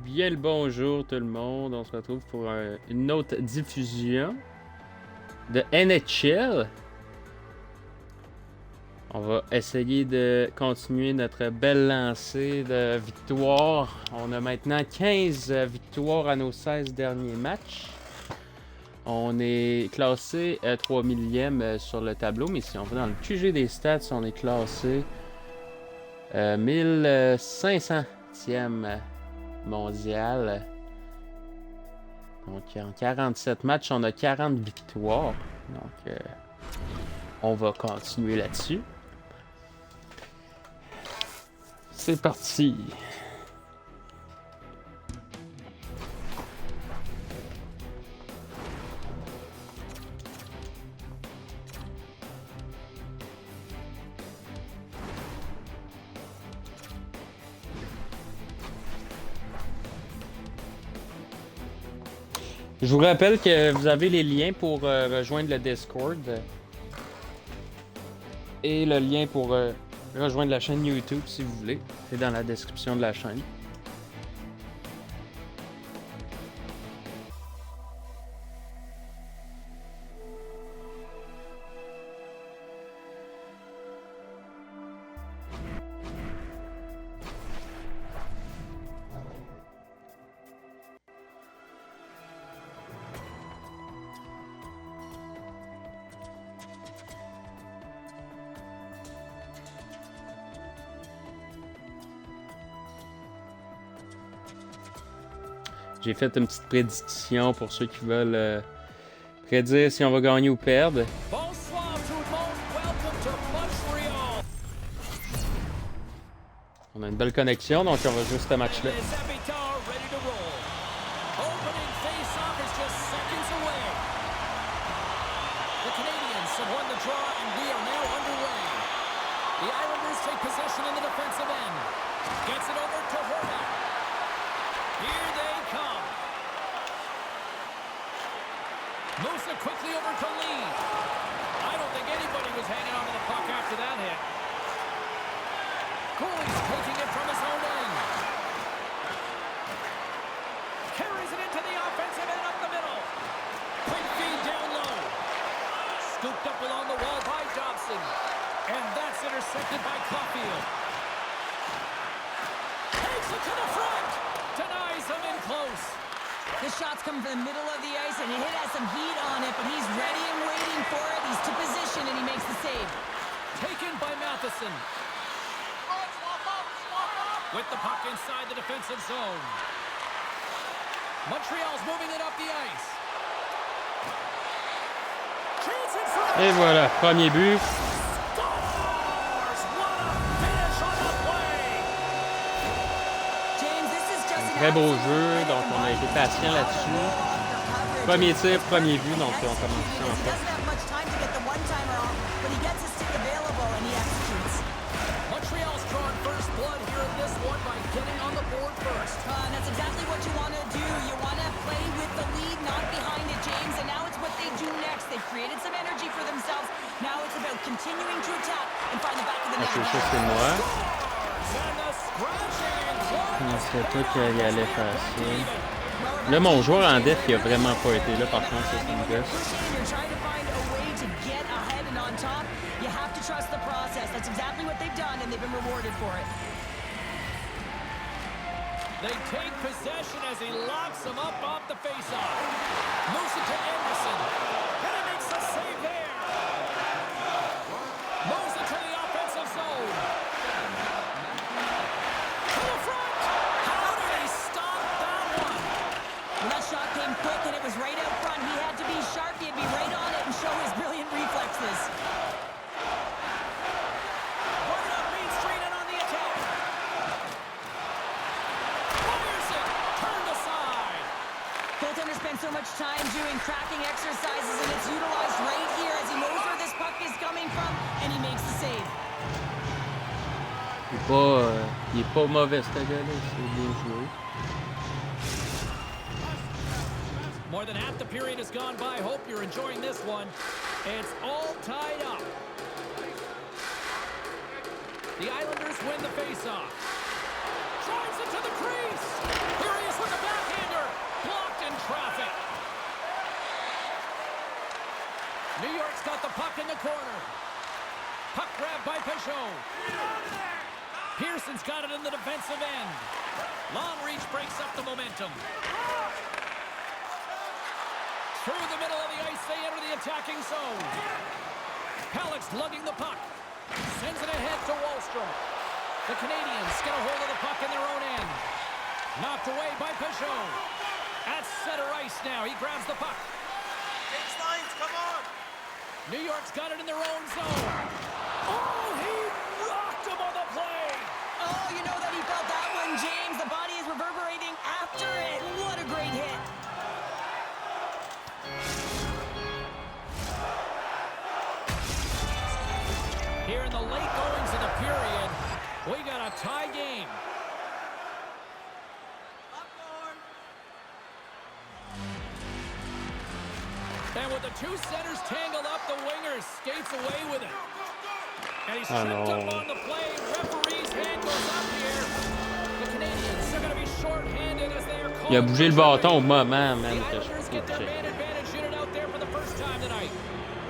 Bien le bonjour tout le monde, on se retrouve pour une autre diffusion de NHL. On va essayer de continuer notre belle lancée de victoires. On a maintenant 15 victoires à nos 16 derniers matchs. On est classé 3 millième sur le tableau, mais si on va dans le QG des stats, on est classé 1500e mondial. Donc en 47 matchs, on a 40 victoires. Donc on va continuer là-dessus. C'est parti. Je vous rappelle que vous avez les liens pour rejoindre le Discord et le lien pour rejoindre la chaîne YouTube si vous voulez. C'est dans la description de la chaîne. J'ai fait une petite prédiction pour ceux qui veulent prédire si on va gagner ou perdre. Bonsoir tout le monde, welcome to Montreal. On a une belle connexion, donc on va jouer ce match-là. Quickly over to Lee. I don't think anybody was hanging on to the puck after that hit. Cooley's taking it from his own end. Carries it into the offensive end up the middle. Quick feed down low. Scooped up along the wall by Dobson. And that's intercepted by Caulfield. Takes it to the front. Denies him in close. The shot's come from the middle of the ice, and it has some heat on it, but he's ready and waiting for it. He's to position, and he makes the save. Taken by Matheson. With the puck inside the defensive zone. Montreal's moving it up the ice. Et voilà, premier but. Très beau jeu, donc on a été patient là-dessus. Premier tir, premier but, donc on commence ici en fait. Montreal's drawing first blood here in this one by getting on the board first. That's exactly what you want to do. You want to play with the lead, not behind it, James. And now it's what they do next. They've created some energy for themselves. Now it's about continuing to attack and find the back of the net. C'est moi. Je pensais pas qu'il allait faire ça. Là, mon joueur en def, il a vraiment pas été là, par contre, c'est une gosse. They take possession as he locks him up off the faceoff. Moves it to Anderson. And he makes the save there. Moves it to the offensive zone. To the front. How did he stop that one? Well, that shot came quick and it was right out front. He had to be sharp. He had to be right on it and show his brilliant reflexes. So much time doing cracking exercises, and it's utilized right here as he knows where this puck is coming from, and he makes the save. Il est pas mauvais ce gars-là, c'est bien joué. More than half the period has gone by. Hope you're enjoying this one. It's all tied up. The Islanders win the faceoff. Drives it to the crease. Here he is. got the puck in the corner. Puck grab by Peugeot. Pearson's got it in the defensive end. Long reach breaks up the momentum. Through the middle of the ice, they enter the attacking zone. Halleck's lugging the puck. Sends it ahead to Wallstrom. The Canadians get a hold of the puck in their own end. Knocked away by Peugeot. At center ice now, he grabs the puck. Change lines, come on! New York's got it in their own zone. Oh, he rocked him on the play. Oh, you know that he felt that one, James. The body is reverberating after it. What a great hit. Here in the late goings of the period, we got a tie game. And with the two centers tangled up, the winger skates away with it. And he's tripped up on the play. Referee's hand goes up here. The Canadians are going to be short-handed as they are called. Il a bougé le bâton au moment, man. The Islanders get their man advantage unit out there for the first time tonight.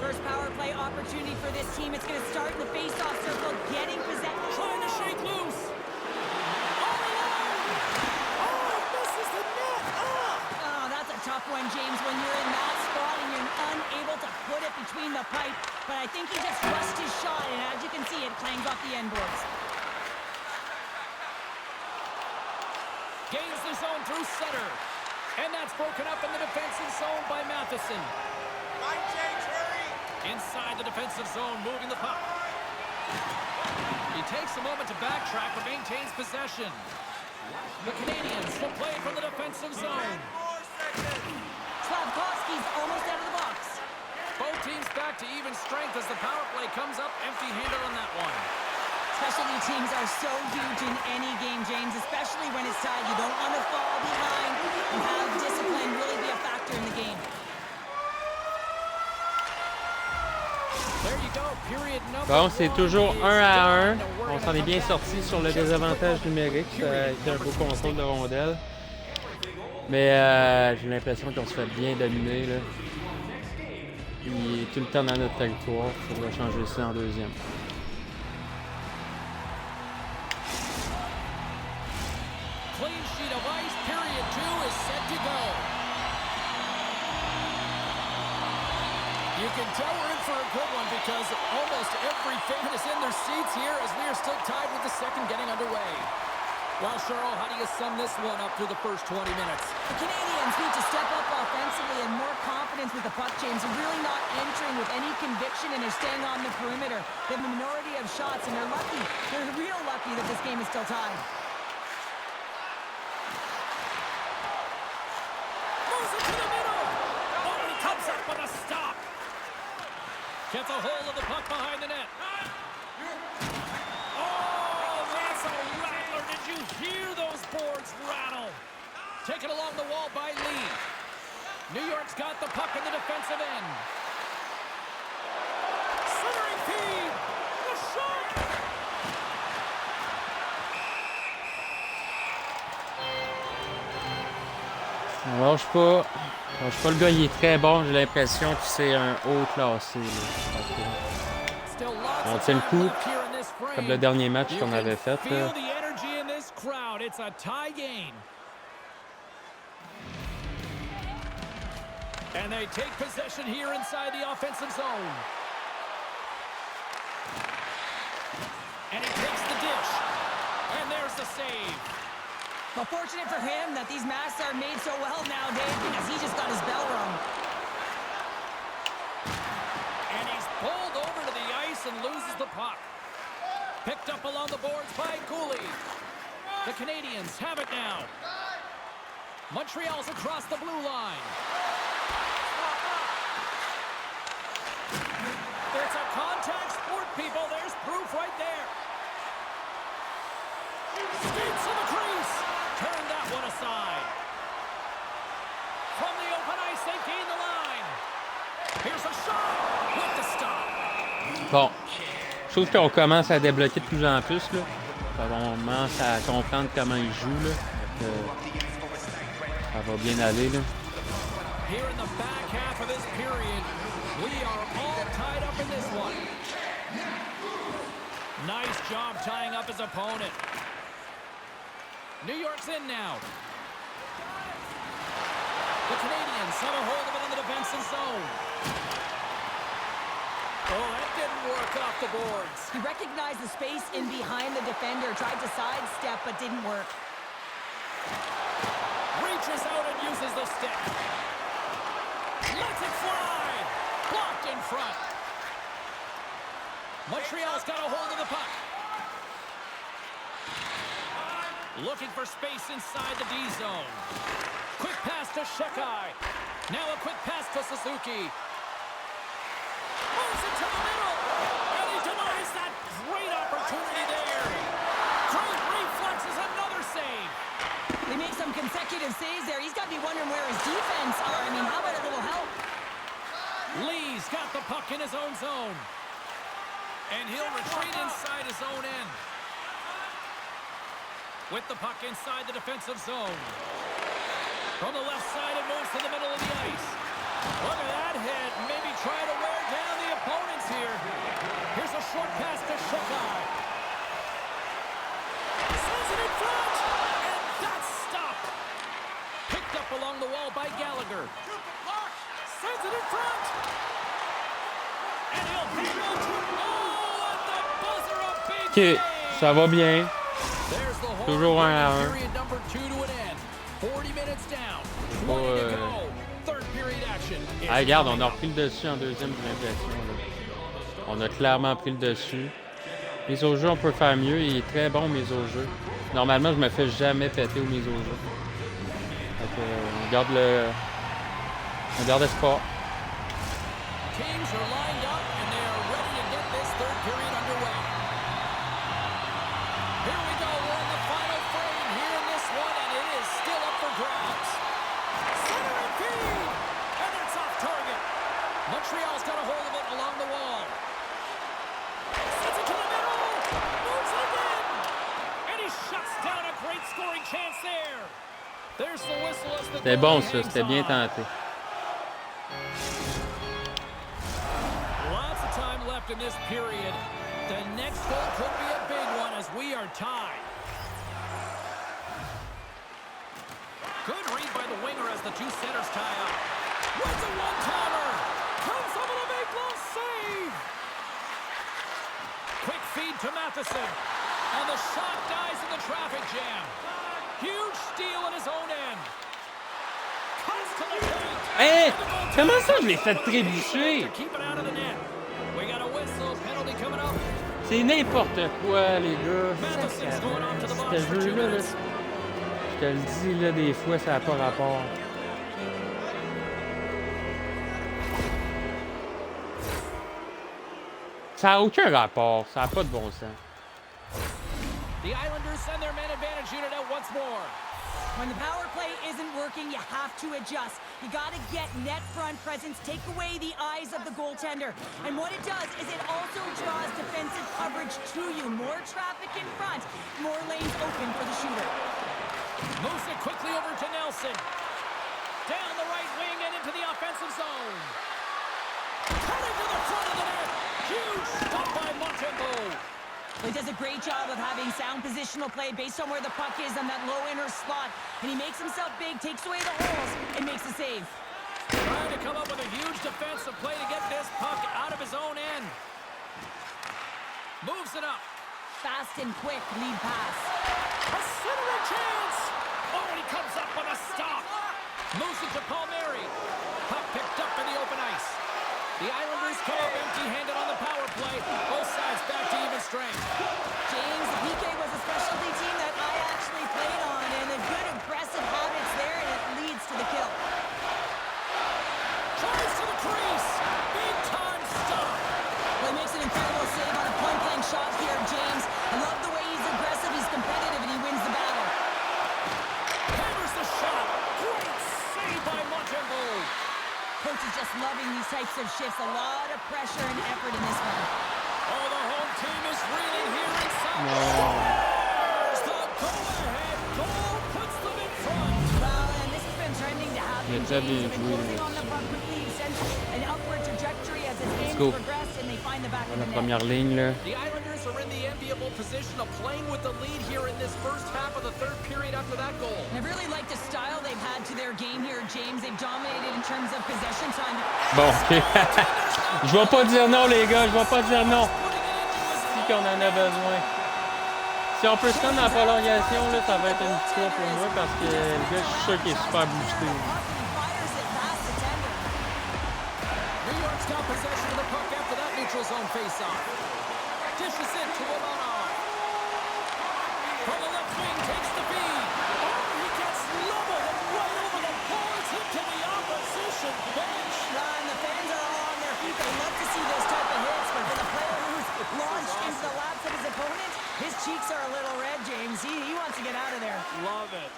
First power play opportunity for this team. It's going to start in the face-off circle, getting possession. Trying to shake loose. All alone. Oh, misses the net. Oh, that's a tough one, James, when you're in that spot and you're unable to put it between the pipe. But I think he just rushed his shot, and as you can see, it clangs off the end boards. Gains the zone through center. And that's broken up in the defensive zone by Matheson. Line change, hurry! Inside the defensive zone, moving the puck. He takes a moment to backtrack, but maintains possession. The Canadians will play from the defensive zone. 4 seconds! Slavkovsky's almost out of the box. Both teams back to even strength as the power play comes up empty-handed on that one. Specialty teams are so huge in any game, James, especially when it's tied. You don't want to fall behind and have discipline really be a factor in the game. There you go, period number Bon, c'est toujours 1 à 1. We're On gonna s'en est bien come back sorti sur le just a désavantage couple numérique. Ça a period été un beau numbers contrôle de this rondelle. Mais j'ai l'impression qu'on se fait bien dominer, là. Il est tout le temps dans notre territoire. Il faudra changer ça en deuxième. Clean sheet of ice, period 2 is set to go. You can tell we're in for a good one because almost every fan is in their seats here as we are still tied with the second getting underway. Well, Cheryl, how do you sum this one up through the first 20 minutes? The Canadians need to step up offensively and more confidence with the puck, James. They're really not entering with any conviction, and they're staying on the perimeter. They have a minority of shots, and they're lucky. They're real lucky that this game is still tied. Moves it to the middle. Oh, he comes up with a stop. Gets a hold of the puck behind the net. Oh, that's a rattler. Did you hear those boards rattle? Taken along the wall by Lee. New York's got the puck in the defensive end. Centering feed. The shot. Lâche pas. Lâche pas, le gars, il est très bon. J'ai l'impression que c'est un haut classé, là. Still lots On of tient le time coup, left here in this frame. comme le dernier match You qu'on can avait fait, feel là. the energy in this crowd. It's a tie game. And they take possession here inside the offensive zone. And he takes the dish. And there's the save. Well, fortunate for him that these masks are made so well nowadays because he just got his bell rung. And he's pulled over to the ice and loses the puck. Picked up along the boards by Cooley. The Canadians have it now. Montreal's across the blue line. It's a contact sport, people. There's proof right there. Skates in the crease. Turn that one aside. From the open ice, they gain the line. Here's a shot with the stop. Bon. Je trouve qu'on commence à débloquer de plus en plus, là. On commence à comprendre comment il joue, là. Ça va bien aller, là. Here in the back half of this period, we are all tied up in this one. Nice job tying up his opponent. New York's in now. The Canadians have a hold of it in the defensive zone. Oh, that didn't work off the boards. He recognized the space in behind the defender, tried to sidestep, but didn't work. Reaches out and uses the stick. Lets it fly. Blocked in front. Montreal's got a hold of the puck. Looking for space inside the D zone. Quick pass to Shekai. Now a quick pass to Suzuki. Moves it to the middle. And he denies that great opportunity there. Great reflexes, another save. They make some consecutive saves there. He's got to be wondering where his defense are. I mean, how about a little help? Lee's got the puck in his own zone. And he'll retreat inside his own end. With the puck inside the defensive zone. From the left side, it moves to the middle of the ice. Look at that hit. Maybe try to wear down the opponents here. Here's a short pass to Shekai. Sends it in front. And that's stopped. Picked up along the wall by Gallagher. Sends it in front. And he'll hit it. Oh, and the buzzer, a big OK, ça va bien. There's the whole Toujours 1 à 1. period number 2 to an end. 40 minutes down. 20 to go. Third period action. Ah, regarde, on a repris le dessus en deuxième, j'ai l'impression. On a clairement pris le dessus. Mise au jeu, on peut faire mieux. Il est très bon, mise au jeu. Normalement, je me fais jamais péter aux mises au jeu. Donc, on garde espoir. Teams are lined up and they are ready to get this third period underway. Here we go. We're in the final frame here in this one, and it is still up for grabs. Center and feed, and that's off target. Montreal's got a hold of it along the wall. Sends it to the middle. Moves it again. And he shuts down a great scoring chance there. There's the whistle as the C'était bon, ça. C'était bien tenté. Lots of time left in this period. The next goal could be a big one as we are tied. Good read by the winger as the two centers tie up. Wins a one-timer. Comes up with a big glove save. Quick feed to Matheson. And the shot dies in the traffic jam. Huge steal in his own end. Comes to the paint. Hé! Comment ça, je l'ai fait trébucher? Keep it out of the net. We got a whistle. Penalty coming up. C'est n'importe quoi, les gars. Ce jeu-là, là, je te le dis, là, des fois, ça n'a pas rapport. Ça n'a aucun rapport. Ça n'a pas de bon sens. The Islanders send their man advantage unit out once more. When the power play isn't working, you have to adjust. You got to get net front presence, take away the eyes of the goaltender. And what it does is it also draws defensive coverage to you. More traffic in front, more lanes open for the shooter. Moves it quickly over to Nelson. Down the right wing and into the offensive zone. Cutting to the front of the net. Huge stop by Montembeault. He does a great job of having sound positional play based on where the puck is on that low inner slot. And he makes himself big, takes away the holes, and makes a save. Trying to come up with a huge defensive play to get this puck out of his own end. Moves it up. Fast and quick lead pass. A centering chance. Oh, and he comes up on a stop. Moves it to Palmieri. Puck picked up in the open ice. The Islanders come up empty-handed on the power play. Both sides back to even strength. James, the PK was a specialty team that I actually played on, and a good aggressive habits there, and it leads to the kill. Tries to the crease. Big time stop. Well, he makes an incredible save on a point-blank shot here, James. I love the way he's aggressive, he's competitive, and he wins the battle. Hammers the shot. Great save by Montembeault. Coach is just loving these types of shifts. A lot of pressure and effort in this one. Oh, the home team is reeling here inside. No. Scores the go-ahead goal, puts them in front. Well, and this has been trending to happen Il a très bien joué. Let's go. La première ligne, là. The Islanders are in the enviable position of playing with the lead here in this first half of the third period after that goal. I really like the style they've had to their game here, James. They've dominated in terms of possession time. Bon, OK. Je vais pas dire non, les gars. Je vais pas dire non. Si qu'on en a besoin. Si on peut se rendre en prolongation, là, ça va être une victoire pour moi parce que le gars, je suis sûr qu'il est super boosté. New York's got possession of the puck after that neutral zone faceoff. Dishes it to Romanov. From the left wing, takes the feed. Oh, he gets leveled and right over the boards into the opposition bench. And the fans are all on their feet. They love to see those type of hits, but for the player who's launched into the laps of his opponent, his cheeks are a little red, James. He wants to get out of there. Love it.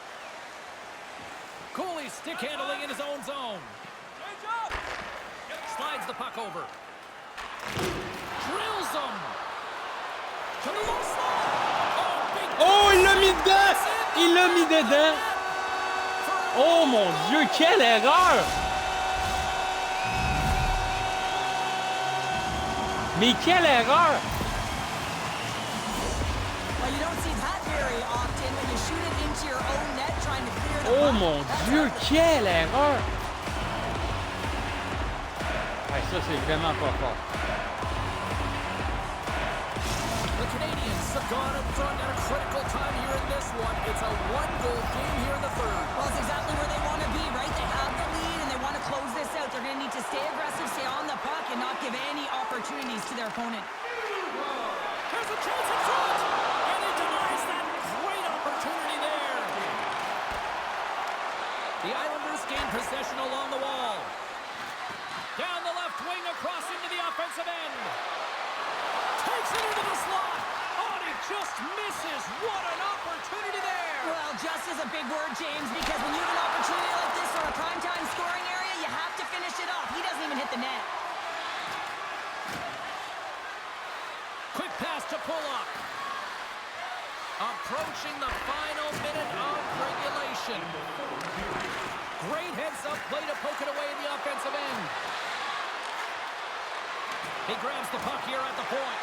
Cooley stick handling in his own zone. Slides the puck over. Drills him. To the low slot. Oh, big Oh, il l'a mis dedans! Il l'a mis dedans! Oh mon Dieu, quelle erreur! Mais quelle erreur! Well, you don't see that very often when you shoot it into your own net trying to clear the Oh puck. mon Dieu, quelle erreur! Ouais, ça, c'est vraiment pas fort. The Canadians have gone up front at a critical time here in this one. It's a one-goal game here in the third. Well, it's exactly where they want to be, right? They have the lead and they want to close this out. They're going to need to stay aggressive, stay on the puck, and not give any opportunities to their opponent. There's a chance in front, and he denies that great opportunity there. The Islanders gain possession along the wall. Down the left wing, across into the offensive end. Takes it into the slot. Oh, and he just misses. What an opportunity there. Well, just is a big word, James, because when you have an opportunity like this or a primetime scoring area, you have to finish it off. He doesn't even hit the net. Quick pass to Pulock. Approaching the final minute of regulation. Great heads-up play to poke it away in the offensive end. He grabs the puck here at the point.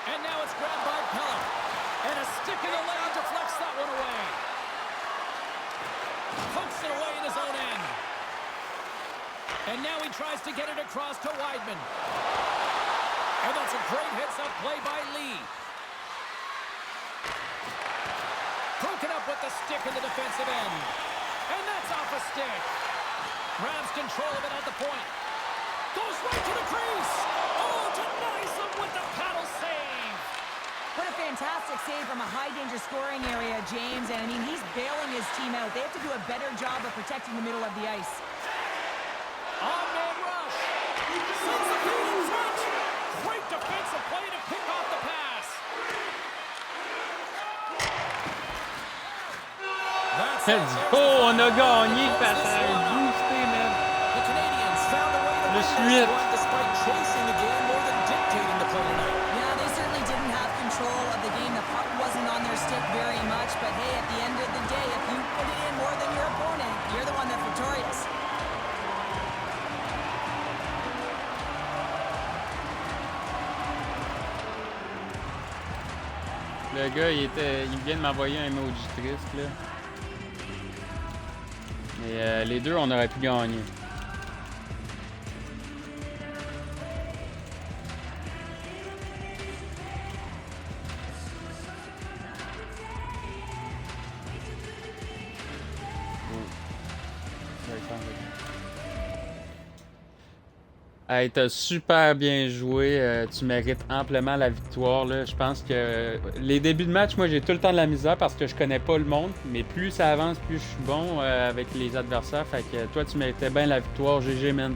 And now it's grabbed by Pella. And a stick in the lane deflects that one away. Pokes it away in his own end. And now he tries to get it across to Weidman. And that's a great heads-up play by Lee. Broken up with the stick in the defensive end. And that's off a stick. Grabs control of it at the point. Goes right to the crease. Oh, denies him with the paddle save. What a fantastic save from a high-danger scoring area, James. And, I mean, he's bailing his team out. They have to do a better job of protecting the middle of the ice. On-man rush. Sends the feed in front. Great defensive play to pick off the pass. Oh, on a gagné le passage. Boosté, man. The Canadians found a way to Le win suite. this one despite chasing the game more than dictating the play tonight. Yeah, they certainly didn't have control of the game. The puck wasn't on their stick very much. But, hey, at the end of the day, if you put it in more than your opponent, you're the one that's victorious. Le gars, il vient de m'envoyer un emoji triste, là. Mais les deux, on aurait pu gagner. Hey, t'as super bien joué. Tu mérites amplement la victoire, là. Je pense que les débuts de match, moi, j'ai tout le temps de la misère parce que je connais pas le monde. Mais plus ça avance, plus je suis bon avec les adversaires. Fait que toi, tu méritais bien la victoire. GG, man.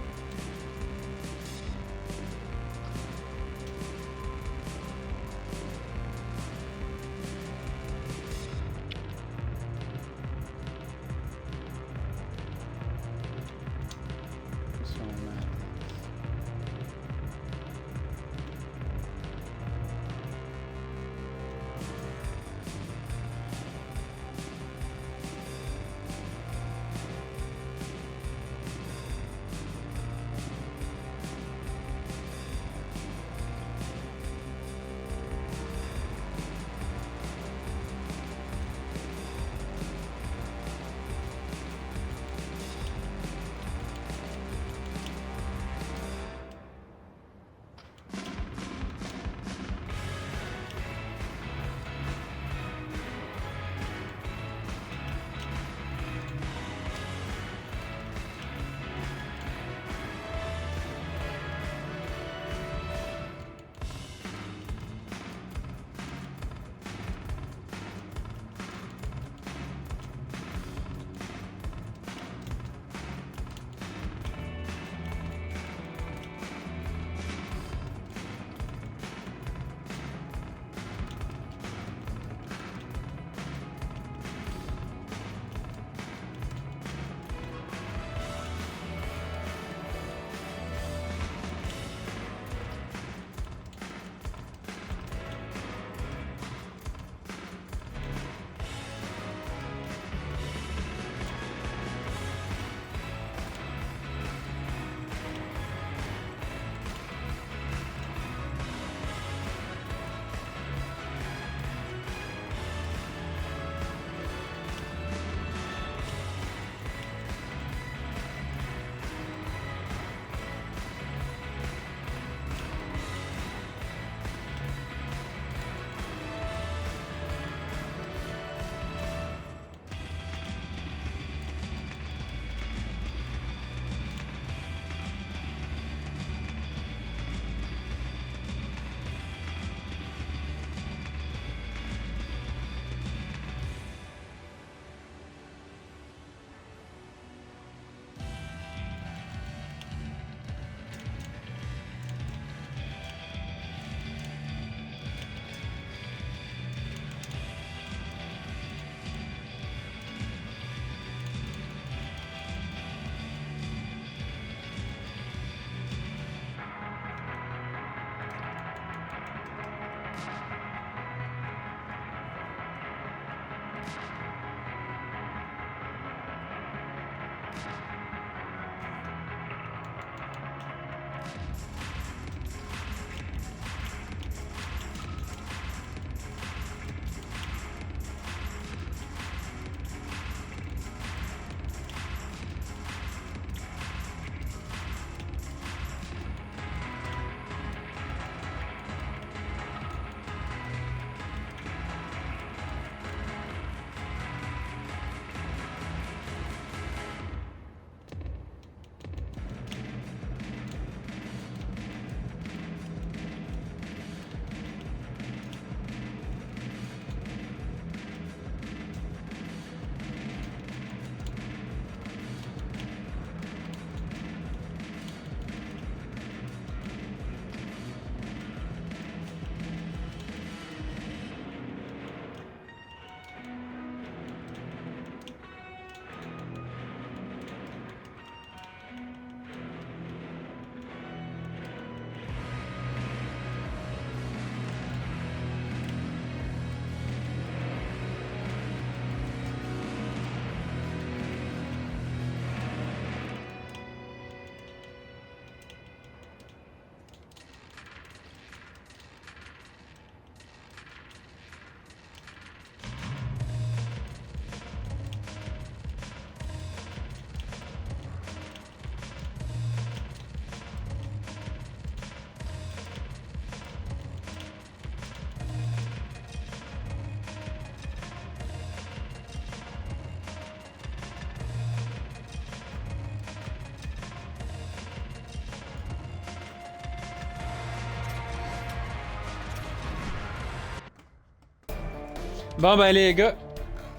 Bon ben les gars,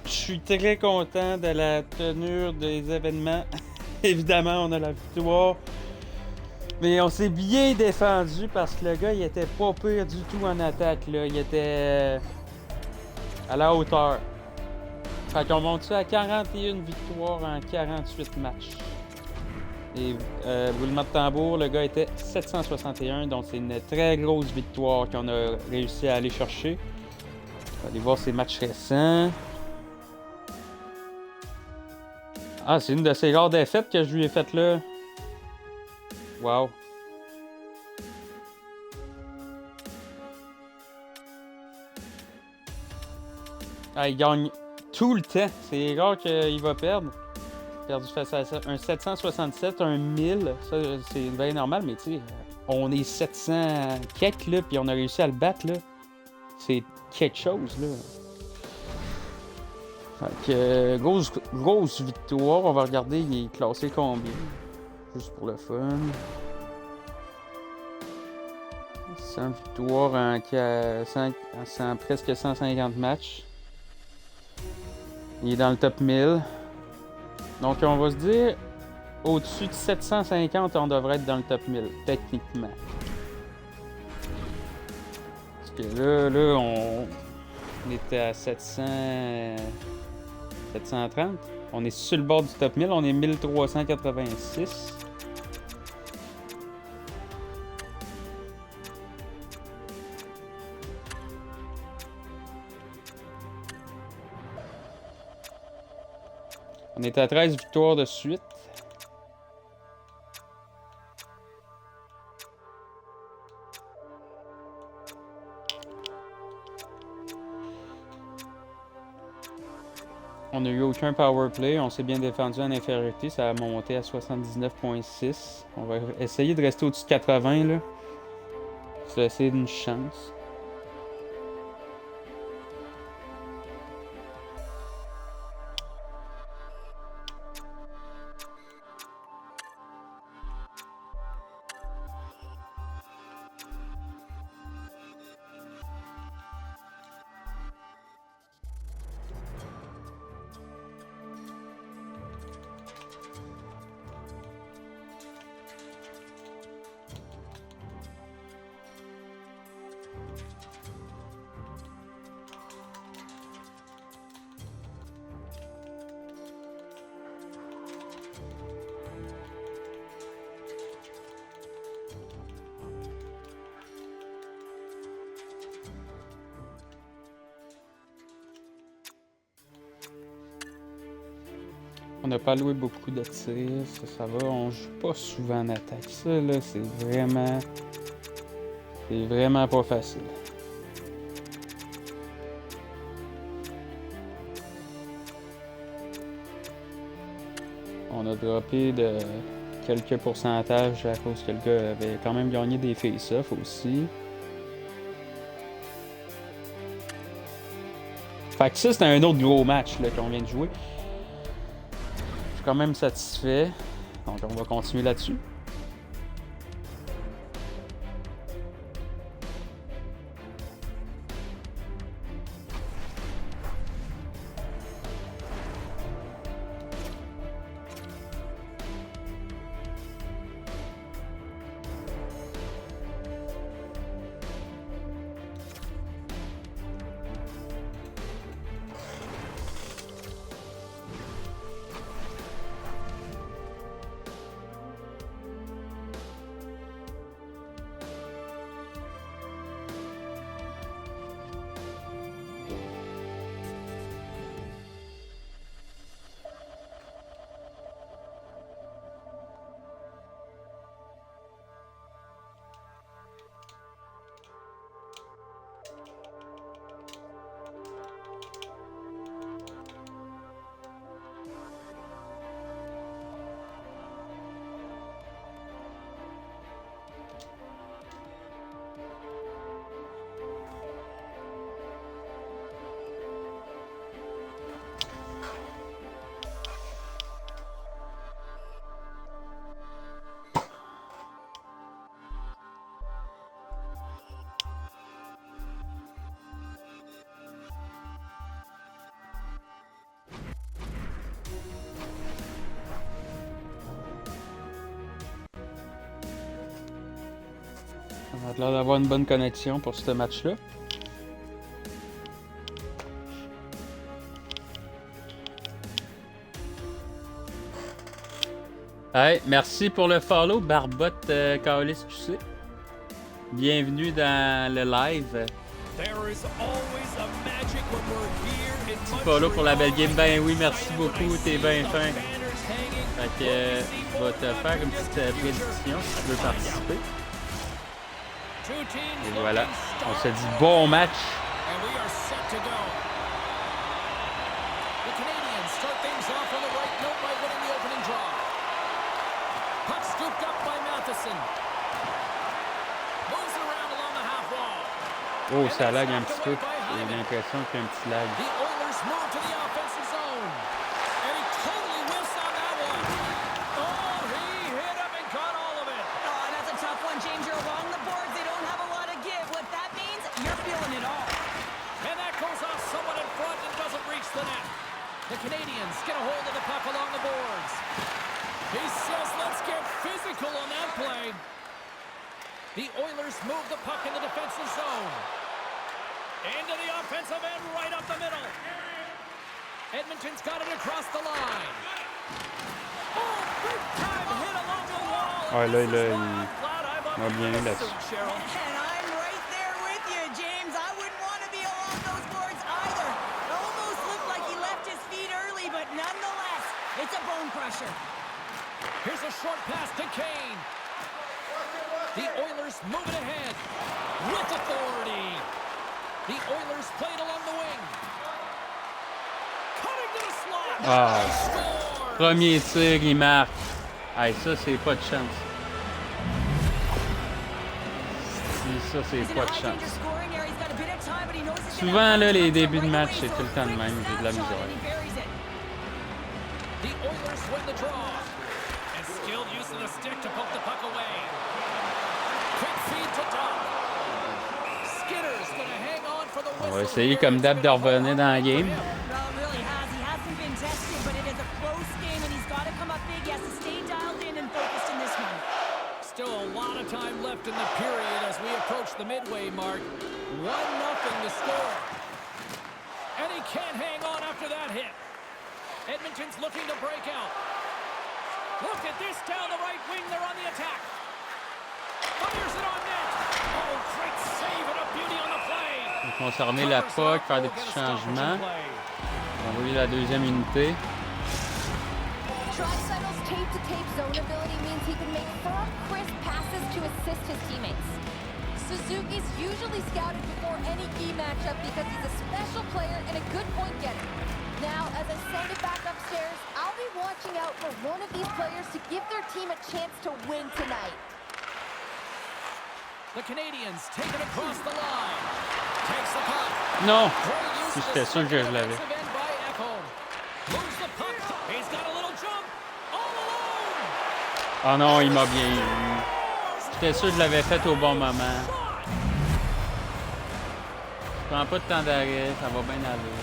je suis très content de la tenue des événements. Évidemment, on a la victoire. Mais on s'est bien défendu parce que le gars, il était pas pire du tout en attaque, là. Il était à la hauteur. Fait qu'on monte ça à 41 victoires en 48 matchs. Et roulement de tambour, le gars était 761, donc c'est une très grosse victoire qu'on a réussi à aller chercher. On va aller voir ses matchs récents. Ah, c'est une de ces rares défaites que je lui ai faites là. Wow. Ah, il gagne tout le temps. C'est rare qu'il va perdre. Perdu face à ça. Un 767, un 1000. Ça, c'est bien normal, mais tu sais, on est 700 quelques là, puis on a réussi à le battre là. C'est quelque chose là. Fait que, grosse victoire. On va regarder, il est classé combien. Juste pour le fun. 100 victoires en presque 150 matchs. Il est dans le top 1000. Donc on va se dire, au-dessus de 750, on devrait être dans le top 1000, techniquement. Parce que là, on était à 730. On est sur le bord du top 1000, on est 1386. On est à 13 victoires de suite. On n'a eu aucun power play. On s'est bien défendu en infériorité. Ça a monté à 79,6. On va essayer de rester au-dessus de 80 là. Se laisser une chance. On n'a pas loué beaucoup de tirs, ça va. On joue pas souvent en attaque. Ça, là, c'est vraiment pas facile. On a droppé de quelques pourcentages à cause que le gars avait quand même gagné des face-offs aussi. Fait que ça, c'est un autre gros match là, qu'on vient de jouer. Je suis quand même satisfait. Donc, on va continuer là-dessus. On a l'air d'avoir une bonne connexion pour ce match-là. Hey, merci pour le follow, Barbotte Caolis QC. Bienvenue dans le live. Petit follow pour la belle game. Ben oui, merci beaucoup, t'es bien fin. Fait que je vais te faire une petite prédiction si tu veux participer. Et voilà, on se dit bon match. Oh, ça lag un petit peu. J'ai l'impression qu'il y a un petit lag. The Canadians get a hold of the puck along the boards. He says, let's get physical on that play. The Oilers move the puck in the defensive zone. Into the offensive end, right up the middle. Edmonton's got it across the line. Oh, big time hit along the wall. Ouais, là, il a bien eu là-dessus. It's a bone crusher. Here's a short pass to Kane. The Oilers move it ahead with authority. The Oilers play it along the wing. Cutting to the slot. Ah, premier tir, il marque. Hey, ça, c'est pas de chance. Ça, c'est pas de chance. Souvent, là, les débuts de match, c'est tout le temps de même. J'ai de la misère. The Oilers win the draw. And skilled use of the stick to poke the puck away. Quick feed to Doug. Skinner's going to hang on for the whistle. On va essayer comme d'hab de revenir dans la game. Still a lot of time left in the period as we approach the midway mark. 1-0 to score. And he can't hang on after that hit. Edmonton's looking to break out. Look at this down the right wing. They're on the attack. Fires it on net. Oh, great save and a beauty on the play. On va concerner la POC, faire des petits changements. On va envoyer la deuxième unité. Draisaitl tape-to-tape zone ability means he can make firm, crisp passes to assist his teammates. Suzuki's usually scouted before any key matchup because he's a special player and a good point getter. Now, as I send it back upstairs, I'll be watching out for one of these players to give their team a chance to win tonight. The Canadians take it across the line. Takes the puck. Non! Great use of J'étais the sûr que je l'avais. defensive end by Ekholm. Moves the puck. He's got a little jump. All alone. Ah non, il m'a bien eu. J'étais sûr que je l'avais fait au bon moment. Je prends pas de temps d'arrêt, ça va bien aller.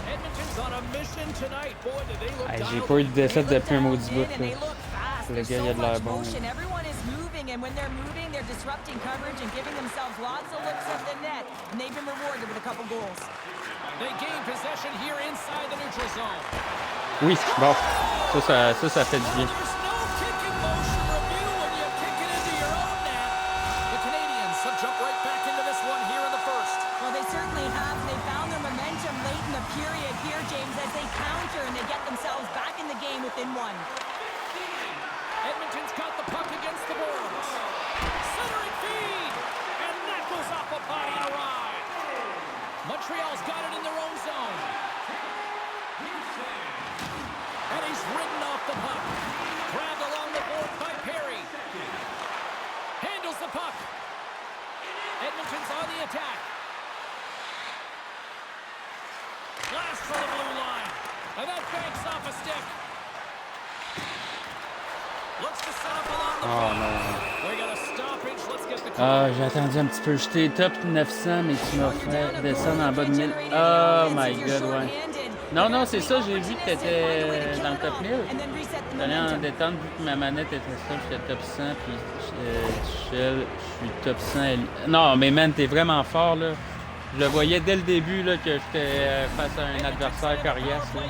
Edmonton's on a mission tonight. Boy, do they look Hey, j'ai dialed pas eu de in. défaite depuis un maudit bout. And they Là. look fast. Le There's gars, il a so de l'air much bon. motion. Everyone is moving, and when they're moving, they're disrupting coverage and giving themselves lots of looks at the net. And they've been rewarded with a couple goals. They gain possession here inside the neutral zone. Oui, bon. Ça fait du bien. There's no kicking motion review when you kick it into your own net. The Canadians have jumped right back into this one here in the first. Well, they certainly have. They found their momentum late in the period here, James, as they counter and they get themselves back in the game within one. Edmonton's got the puck against the boards. Centering feed! And that goes off a body and a ride. Montreal's got it in their own zone. And he's ridden off the puck. Grabbed along the board by Perry. Handles the puck. Edmonton's on the attack. Blast for the blue line. And that banks off a stick. Looks to set up along the Oh wing. non. We got a stoppage. Let's get the Ah, call. j'ai attendu un petit peu. J'étais top 900, mais tu m'as fait descendre en bas de 1000. Oh my god, ouais. Non, c'est ça, j'ai vu que t'étais dans le top 1000. J'allais en détente, vu que ma manette était ça, j'étais top 100, puis Shell, je suis top 100. Non, mais man, t'es vraiment fort, là. Je le voyais dès le début, là, que j'étais face à un adversaire coriace, là.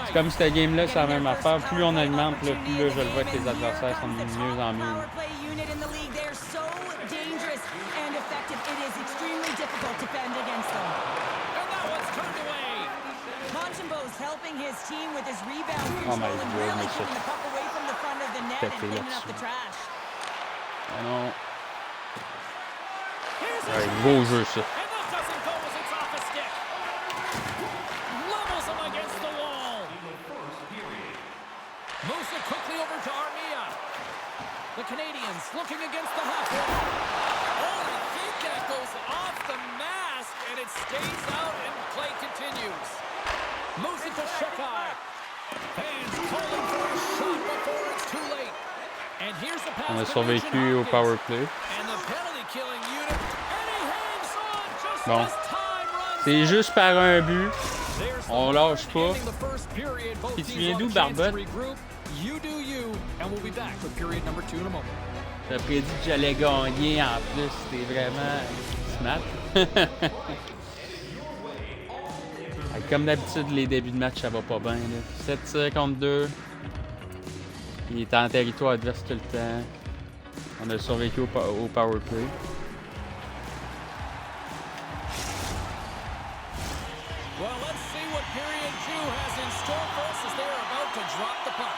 C'est comme cette game-là, c'est la même affaire. Plus on augmente, là, plus là, je le vois que les adversaires sont de mieux en mieux. Oh my God, mais c'est pété là-dessus. Ah non. Ouais, gros jeu, ça. Moves it quickly over to Armia. The Canadians looking against the half wall. Oh, I think that goes off the mask, and it stays out, and play continues. Moves it to Shekai. Fans calling for a shot before it's too late. And here's the pass. On a survécu au power play. And the penalty killing unit. And he hangs on just Bon. as time runs. C'est juste par un but. There's the On lâche pas. ending the first period. Both Puis tu teams viens will d'où, have a chance to Barbotte? regroup. You do you, and we'll be back for period number 2 in a moment. T'as prédit que j'allais gagner en plus. C'était vraiment smart. Comme d'habitude, les débuts de match, ça va pas bien. 7 tirs contre 2. Il est en territoire adverse tout le temps. On a survécu au power play. Well, let's see what period 2 has in store for us as they're about to drop the puck.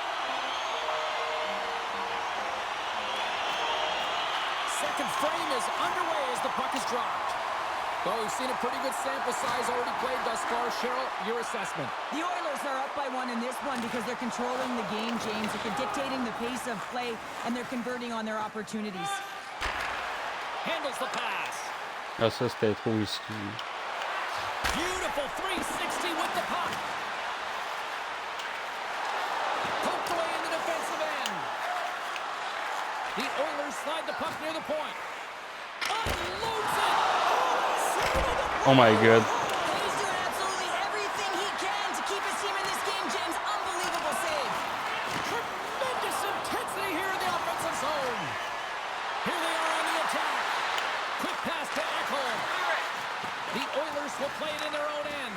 Second frame is underway as the puck is dropped. Well, we've seen a pretty good sample size already played thus far. Cheryl, your assessment. The Oilers are up by 1 in this one because they're controlling the game, James. They're dictating the pace of play, and they're converting on their opportunities. Handles the pass. Ah, ça, c'était trop risqué. Beautiful 360 with the puck. Poked away in the defensive end. The Oilers slide the puck near the point. Unloads it. Oh my god. He's doing absolutely everything he can to keep his team in this game, James. Unbelievable save. Tremendous intensity here in the offensive zone. Here they are on the attack. Quick pass to Ekholm. The Oilers will play it in their own end.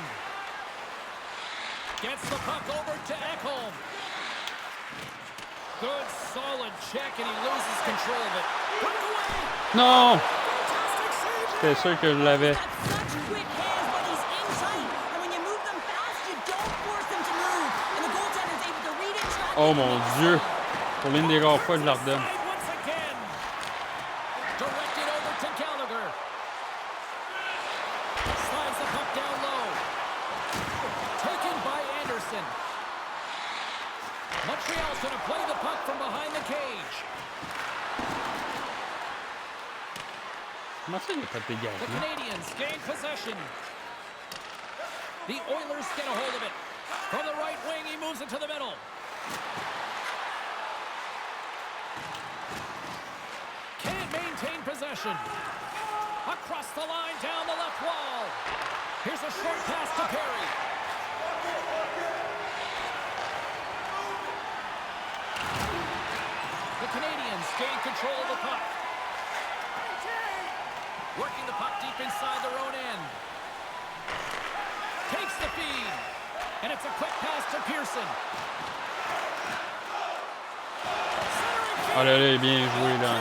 Gets the puck over to Ekholm. Good, solid check, and he loses control of it. Put away. Non! Fantastic save. J'étais sûr que je l'avais. Got such quick hands, but he's in tight. And when you move them fast, you don't force them to move. And the Oh mon Dieu! Pour l'une des rares fois, je leur donne. Once again. Directed over to Gallagher. Slides the puck down low. Taken by Anderson. Montreal's going to play the puck from behind the cage. Comment ça, il a pas de dégâts? The Canadiens gain possession. The Oilers get a hold of it. From the right wing, he moves it to the middle. Can't maintain possession. Across the line, down the left wall. Here's a short pass to Perry. The Canadiens gain control of the puck. Working the puck deep inside their own end. Takes the feed. And it's a quick pass to Pearson. Oh là là, il est bien joué là.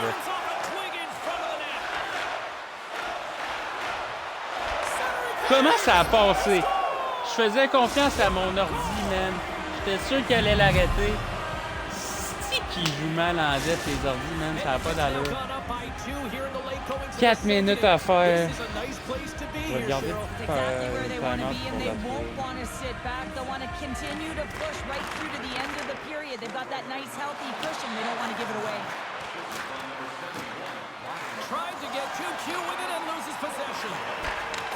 Comment ça a passé? Je faisais confiance à mon ordi, man. J'étais sûr qu'elle allait l'arrêter. C'est qui joue mal en dette, les ordi, man. Ça n'a pas d'allure. 4 minutes à faire. Je vais regarder Exactly where they want to be, and they won't want to sit back. They'll want to continue to push right through to the end of the period. They've got that nice, healthy cushion. They don't want to give it away. Tried to get too cute with it and loses possession.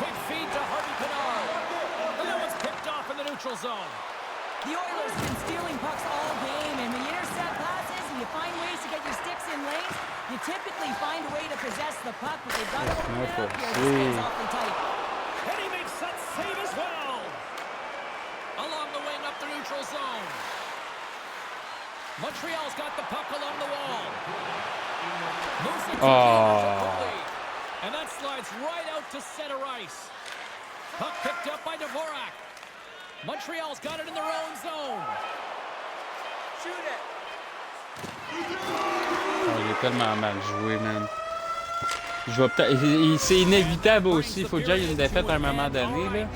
Quick feed to Harvey Pinard. And that one's picked off in the neutral zone. The Oilers have been stealing pucks all game, and when you intercept passes and you find ways to get your sticks in lanes, you typically find a way to possess the puck, but they've got to open it up here. This game's awfully tight. And he makes that save as well. Along the wing up the neutral zone. Montreal's got the puck along the wall. Moves it to quickly. And that slides right out to center ice. Puck picked up by Dvorak. Montreal's got it in their own zone. Shoot it. Oh, il est tellement mal joué, man. Je vais peut-être. C'est inévitable aussi. Il faut que j'aille une défaite à un moment donné, là.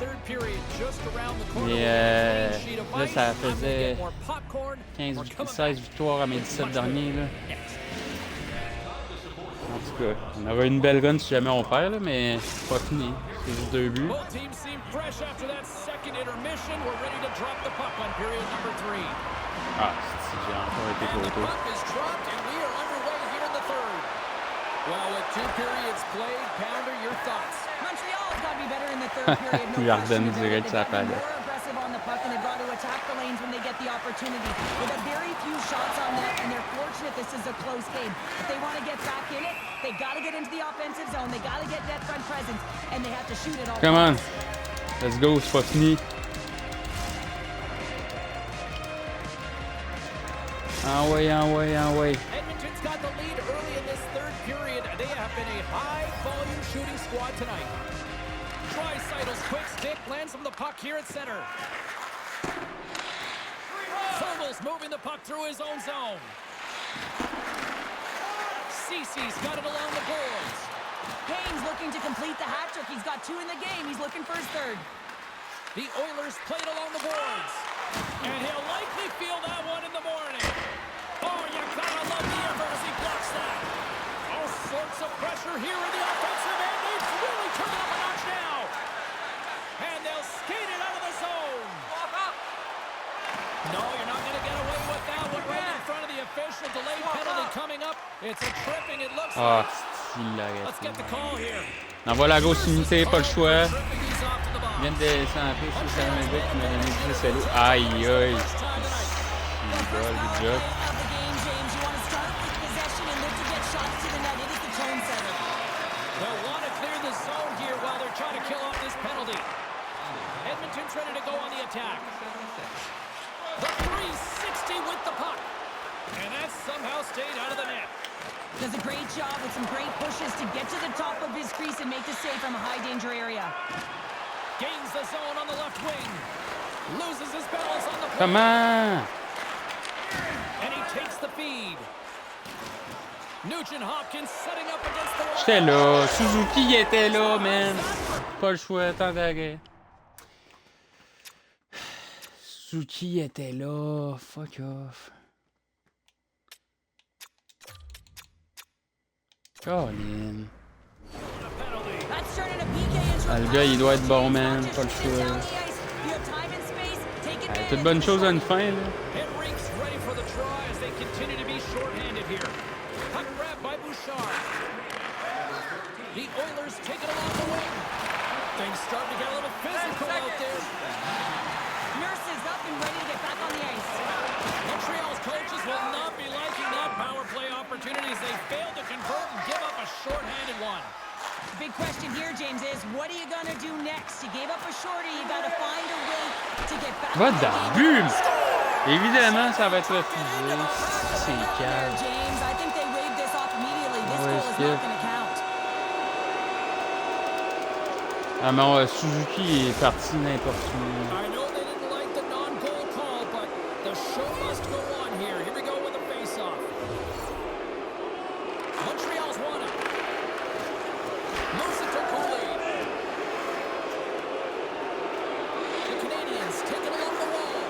Mais là, ça faisait 16 victoires à mes 17 derniers, là. En tout cas, on aura une belle run si jamais on perd, là, mais c'est pas fini. C'est juste 2 buts. Ah, j'ai encore été trop tôt. Well, with 2 periods played, Pounder, your thoughts? Montreal's got to be better in the third period. No Il a redonné question direct about sa it. They've palette. been more aggressive on the puck, and they've got to attack the lanes when they get the opportunity. They've had very few shots on net, and they're fortunate this is a close game. If they want to get back in it, they got to get into the offensive zone. They got to get net front presence, and they have to shoot it all. Come on. Let's go, c'est pas fini. Ah ouais, ah ouais, ah ouais. Edmonton's got the lead early in this third period. They have been a high-volume shooting squad tonight. Draisaitl quick stick lands him the puck here at center. Fogel's moving the puck through his own zone. Cece's got it along the boards. Haynes looking to complete the hat trick. He's got 2 in the game. He's looking for his third. The Oilers played along the boards. And he'll likely feel that one in the morning. Oh, you gotta love the effort as he blocks that. All sorts of pressure here in the offensive end. He's really turning up a notch now. And they'll skate it out of the zone. No, you're not going to get away with that one right in front of the official. Delayed penalty coming up. It's a tripping, it looks Ah, like. il l'a Let's get the arrêté. call here. Envoie la grosse unité, pas le choix. Tripping these off to the box. Je viens de descendre sur sa main qui m'a donné 10 cello. Aïe, aïe. First Good job. Of the game, James, you want to start with possession and look to get shots to the net. It is the tone setter. They'll want to clear the zone here while they're trying to kill off this penalty. Edmonton's ready to go on the attack. The 360 with the puck. And that somehow stayed out of the net. Does a great job with some great pushes to get to the top of his crease and make the save from a high-danger area. Gains the zone on the left wing. Loses his balance on the play. Comment? And he takes the feed. Nugent Hopkins setting up against the wall. J'étais là. Suzuki il était là, man. Pas le choix, tant d'arrêt. Suzuki était là. Fuck off. Colin. That's turning a PK into Ah, a le gars, il doit être bon, pass. man. Just Pas le shoot it down choix. the ice. You have time and space. Take Ah, advantage toute bonne of the chose a short une fin, là. Henrique's ready for the try as they continue to be shorthanded here. Puck grab by Bouchard. The Oilers take it along the wing. Things starting to get a little physical out there. Nurse is up and ready to get back on the ice. Montreal's coaches will not be liking that power play opportunity as they fail to convert and give up a shorthanded one. Big question here, James, is what are you going to do next? You gave up a shorty. You got to find a way to get back Va on the dans game. le but! Évidemment, ça va être refusé. C'est There, calme. James. I think they waved this off immediately. This Ouais, goal is skip. not going to count. Ah, mais Suzuki est parti n'importe où. I know they didn't like the non-goal call, but the show must go on here. Here we go with a face-off. Montreal's won it. Moves it to Cooley. The Canadians take it along the wall.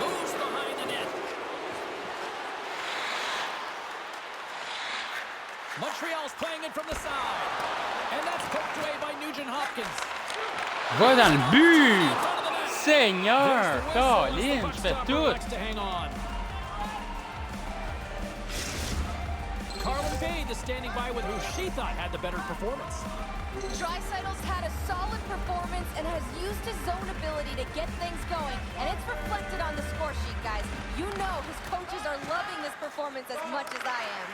Moves behind the net. Montreal's playing it from the side. And that's poked away by Nugent Hopkins. Va dans le but! Front of the net. Seigneur! There's the whistle as the Colin, puck tu fais stopper tout! likes to hang on. Carlin Bade is standing by with who she thought had the better performance. Draisaitl's had a solid performance and has used his zone ability to get things going, and it's reflected on the score sheet, guys. You know his coaches are loving this performance as much as I am.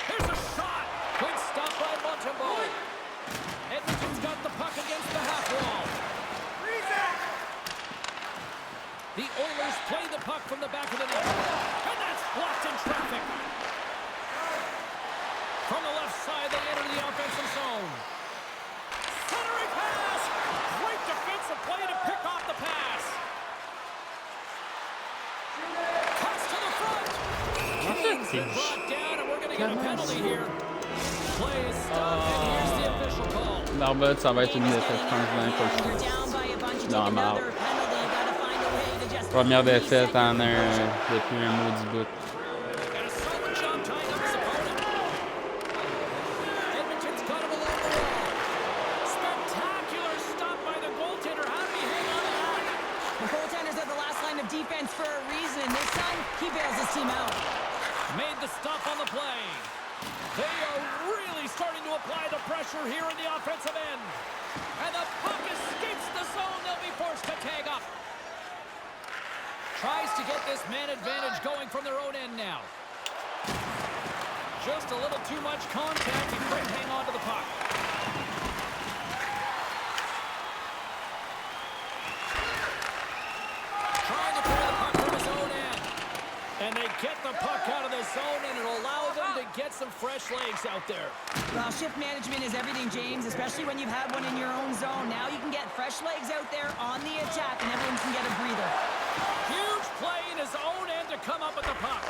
Here's a shot. Good stop by Montembeau. Edmonton's got the puck against the half wall. The Oilers play the puck from the back of the net. And that's blocked in traffic. From the left side, they enter the offensive zone. Centering pass. Great defensive play to pick off the pass. Pass to the front. Kane's been brought down, and we're going to get a penalty here. Play is stopped, and here's the official call. L'arbitre, ça va être une défaite, je pense, dans pas le You're choix. down by a bunch. You Non, take marre. another penalty. You got to find a way to just Première défaite en reset. depuis un maudit bout. And a solid job tying up his opponent. Edmonton's got him along the wall. Spectacular stop by the goaltender. How did he hang on to that? The goaltenders are the last line of defense for a reason. This time, he bails his team out. Made the stop on the play. They are really starting to apply the pressure here in the offensive end. And the puck escapes the zone. They'll be forced to tag up. Tries to get this man advantage going from their own end now. Just a little too much contact. He couldn't hang on to the puck. Trying to clear the puck from his own end. And they get the puck out of the zone, and it'll allow them to get some fresh legs out there. Well, shift management is everything, James, especially when you've had one in your own zone. Now you can get fresh legs out there on the attack, and everyone can get a breather. Huge play in his own end to come up with the puck.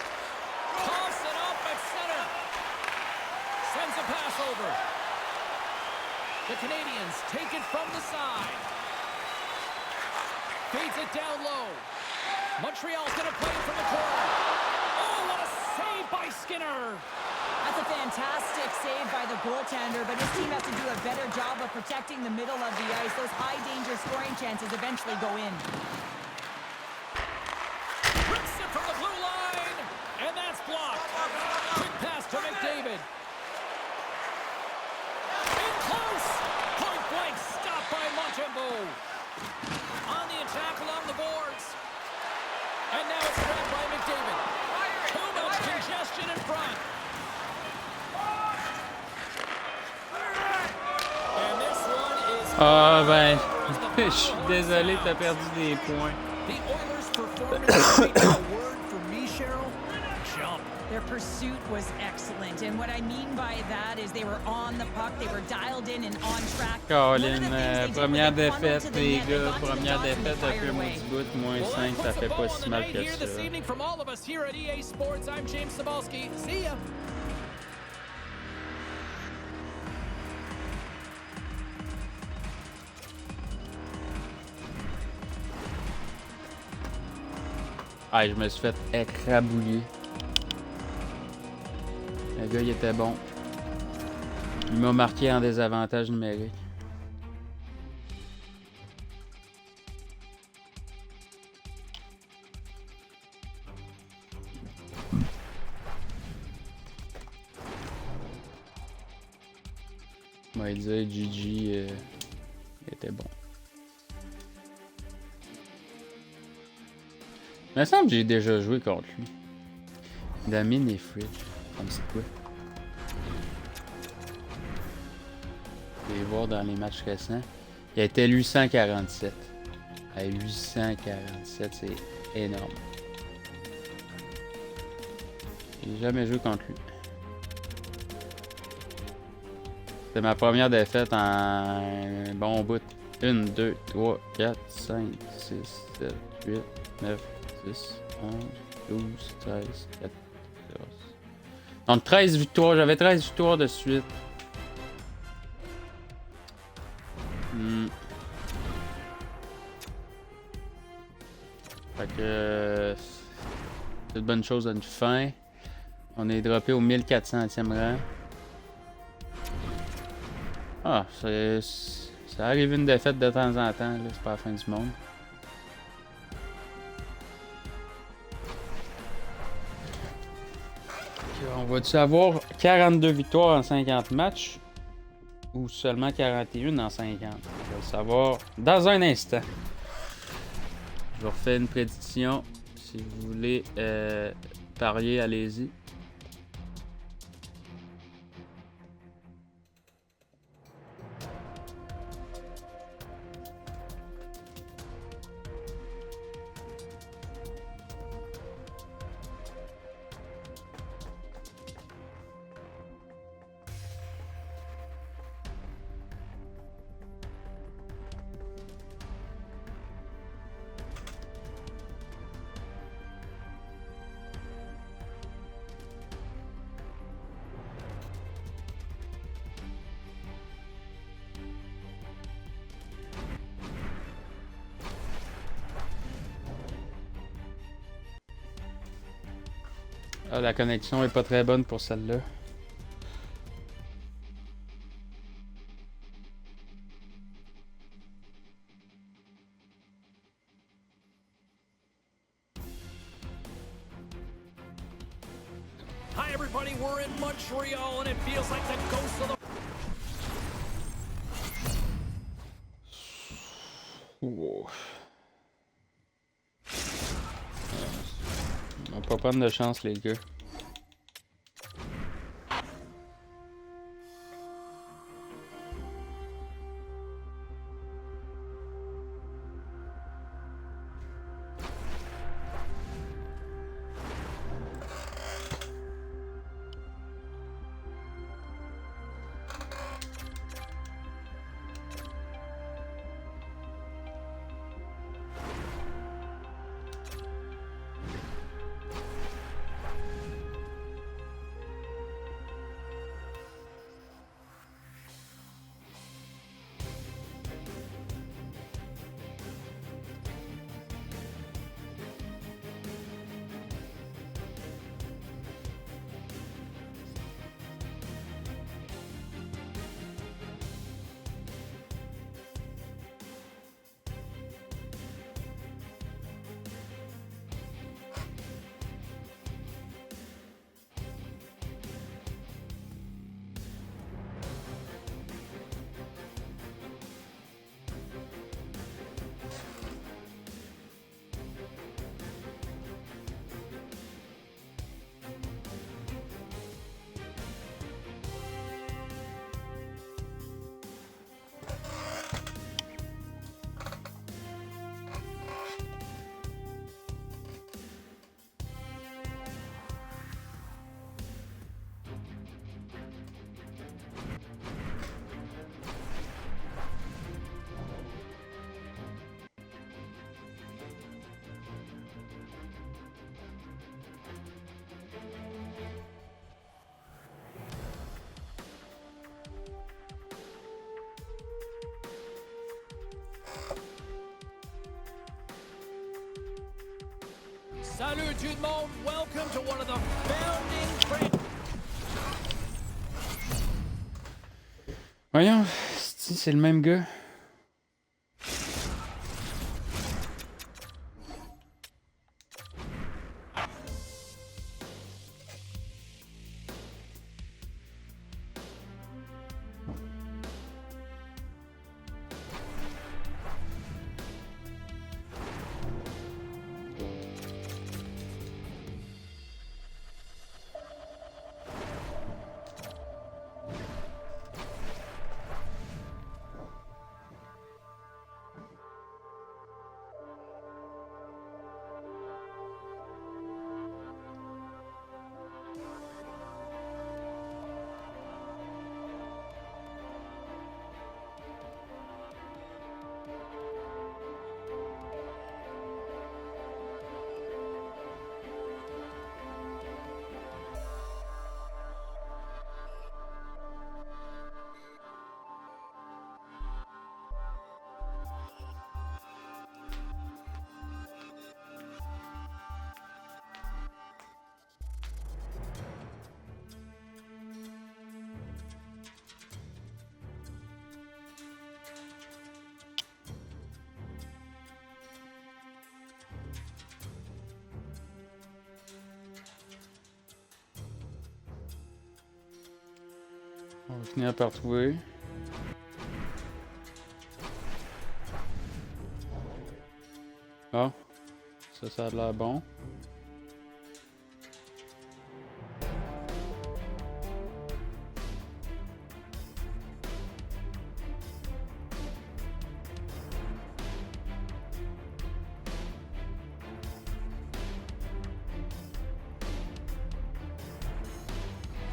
Toss it up at center. Sends a pass over. The Canadians take it from the side. Feeds it down low. Montreal's going to play it from the corner. Oh, what a save by Skinner. That's a fantastic save by the goaltender, but his team has to do a better job of protecting the middle of the ice. Those high-danger scoring chances eventually go in. Rips it from the blue line, and that's blocked. Quick pass to McDavid. In close. Point blank stop by Montembeau. On the attack along the boards. And now it's grabbed by McDavid. Too much congestion in front. And this one is... Ah ben, je suis désolé, t'as perdu des points. The Oilers' performance is a word for me, Cheryl. Jump. Their pursuit was excellent, and what I mean by that is they were on the puck, they were dialed in and on track. Colin, première défaite, les gars, première défaite depuis un maudit bout, moins 5, ça fait pas si mal que ça. This evening from all of us here at EA Sports, I'm James Cybulski. See ya. Ah, je me suis fait écrabouiller. Le gars, il était bon. Il m'a marqué en désavantage numérique. On va dire GG était bon. Il me semble que j'ai déjà joué contre lui. Damien et Fridge. Comme c'est quoi? Vous pouvez voir dans les matchs récents. Il a été 847. À 847, c'est énorme. J'ai jamais joué contre lui. C'est ma première défaite en un bon bout. 1, 2, 3, 4, 5, 6, 7, 8, 9, 10, 11, 12, 13, 14. Donc 13 victoires. J'avais 13 victoires de suite. Fait que c'est une bonne chose à une fin. On est droppé au 1400e rang. Ah, ça arrive une défaite de temps en temps, là, c'est pas la fin du monde. On va-tu avoir 42 victoires en 50 matchs ou seulement 41 en 50? On va le savoir dans un instant. Je vous refais une prédiction. Si vous voulez parier, allez-y. Ah, la connexion est pas très bonne pour celle-là. Hi, everybody. We're in Montreal, and it feels like the ghost of the... Wow. On va pas prendre de chance, les gars. Salut tout le monde. Welcome to one of the founding... Voyons, c'est le même gars. On va finir par trouver. Ah, ça a l'air bon.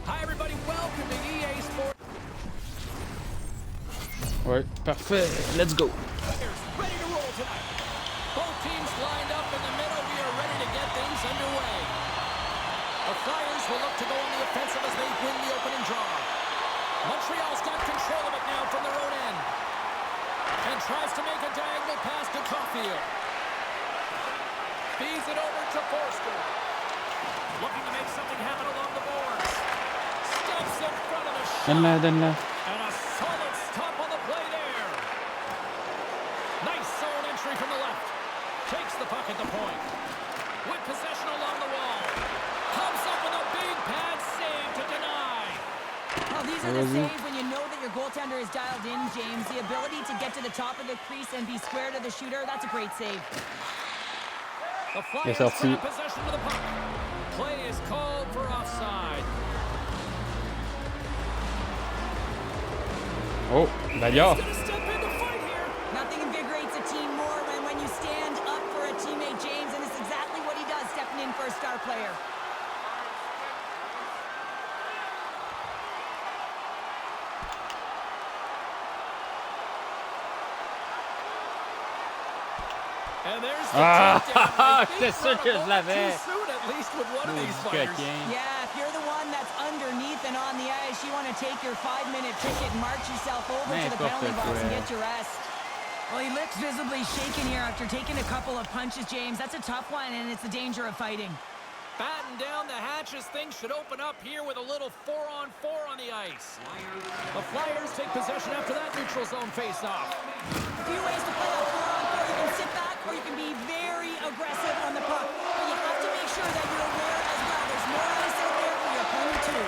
Hi everybody, welcome to EA Sports. Ouais, parfait. Let's go. Ready to roll tonight. Both teams lined up in the middle. We are ready to get things underway. The Flyers will look to go on the offensive as they win the opening draw. Montreal's got control of it now from their own end. And tries to make a diagonal pass to Caulfield. Feeds it over to Forster. Looking to make something happen along the boards. Steps in front of the shot. Donne-la. And a solid stop on the play there. Nice zone entry from the left. Takes the puck at the point. With possession along the wall. Comes up with a big pad save to deny. Well, these are the saves when you know that your goaltender is dialed in, James. The ability to get to the top of the crease and be square to the shooter, that's a great save. The Flyers grab possession of the puck. Play is called for offside. Oh, d'ailleurs. Nothing invigorates a team more than when you stand up for a teammate, James, and it's exactly what he does, stepping in for a star player. And there's the takedown. J'étais sûr que je l'avais. Too soon, at least with one of these fighters. Yeah, if you're the one that's underneath and on the ice, you want to take your 5-minute ticket and march yourself over to the penalty box and get your rest. Well, he looks visibly shaken here after taking a couple of punches, James. That's a tough one, and it's the danger of fighting. Batten down the hatches. Things should open up here with a little 4-on-4 on the ice. The Flyers take possession after that neutral zone face-off. A few ways to play a 4-on-4. You can sit back or you can be very aggressive on the puck. But you have to make sure that you're aware as well. There's more ice out there for your opponent too.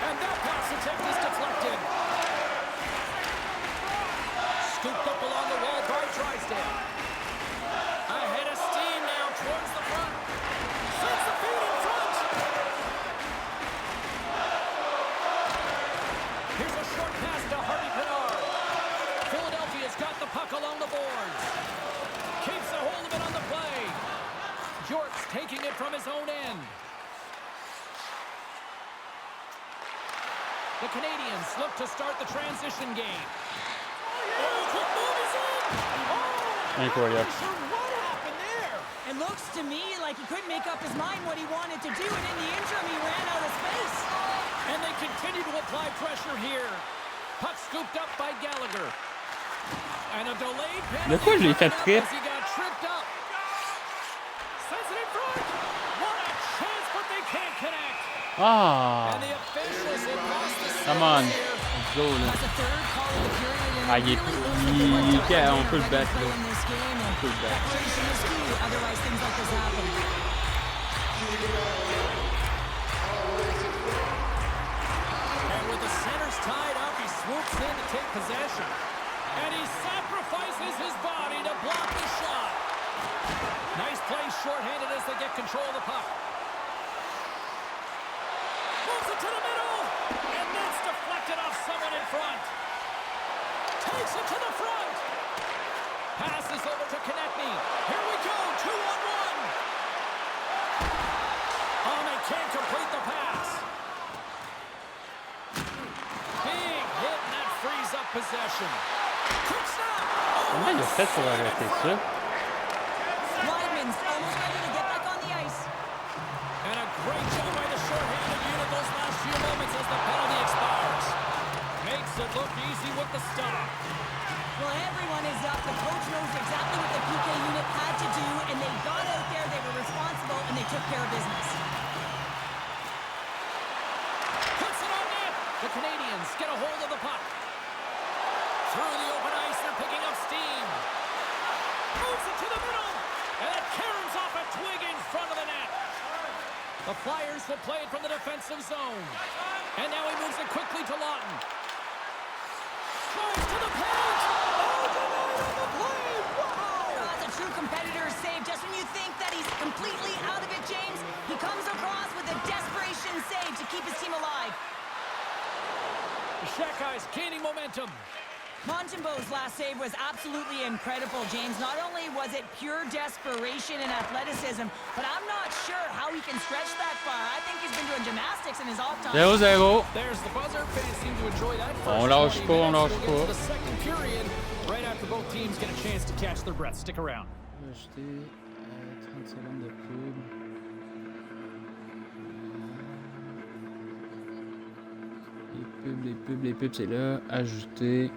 And that pass attempt is deflected. Scooped up along the wall by Drysdale. Ahead of steam now towards the front. Sends the feed in front. Here's a short pass to Harvey Pinard. Philadelphia's got the puck along the boards. Keeps a hold of it on the play. Jort's taking it from his own end. The Canadians look to start the transition game. Oh, quick move is in! Oh, Incroyable. I'm not sure what happened there. It looks to me like he couldn't make up his mind what he wanted to do, and in the interim, he ran out of space. And they continue to apply pressure here. Puck scooped up by Gallagher. And a delayed penalty. De quoi je l'ai fait trip? As he got tripped up. Sends it in front. What a chance, but they can't connect. Ah! And the officials have lost the Come on. series here. Let's go, là. That's the third call of the period, and Ah, it il est- really looks il- like il- the on peut le ready to battre, play là. in this game, and peut le battre. preparation is key, otherwise things like this happen. And with the centers tied up, he swoops in to take possession. And he sacrifices his body to block the shot. Nice play shorthanded as they get control of the puck. Moves it to the middle. And that's deflected off someone in front. Takes it to the front. Passes over to Konechny. Here we go, 2-on-1. Oh, they can't complete the pass. Big hit, and that frees up possession. Quick snap. Comment il a fait pour arrêter ça? Lineman's almost ready to get back on the ice. And a great job by the shorthanded unit those last few moments as the penalty expires. Makes it look easy with the stop. Well, everyone is up. The coach knows exactly what the PK unit had to do, and they got out there, they were responsible, and they took care of business. Puts it on net. The Canadians get a hold of the puck. Through the open ice, they're picking up steam. Moves it to the middle. And it caroms off a twig in front of the net. The Flyers will play it from the defensive zone. And now he moves it quickly to Lawton. Drives to the paint. Oh, denied on the play. Wow. That's a true competitor save. Just when you think that he's completely out of it, James, he comes across with a desperation save to keep his team alive. The Shack Eyes gaining momentum. Montembeau's last save was absolutely incredible, James. Not only was it pure desperation and athleticism, but I'm not sure how he can stretch that far. I think he's been doing gymnastics in his off time. 0-0. There's the buzzer. Fans seem to enjoy that first On lâche 20 pas, on minutes. lâche We'll get pas. to the second period right after both teams get a chance to catch their breath. Stick around. Ajouter 30 secondes de pub. Les pubs, c'est là. Ajouter.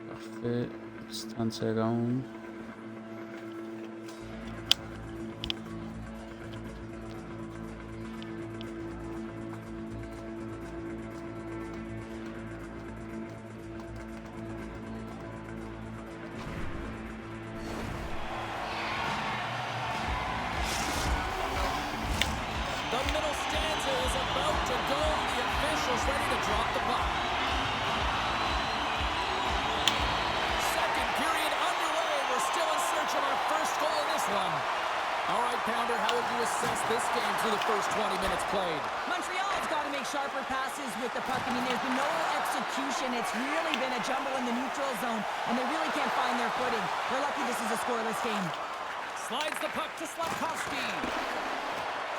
Parfait. Petit 30 secondes. The middle stanza is about to go. The officials ready to drop the puck. Second period underway. We're still in search of our first goal in this one. All right, Pounder, how would you assess this game through the first 20 minutes played? Montreal's got to make sharper passes with the puck. I mean, there's been no execution. It's really been a jumble in the neutral zone, and they really can't find their footing. We're lucky this is a scoreless game. Slides the puck to Slavkovsky.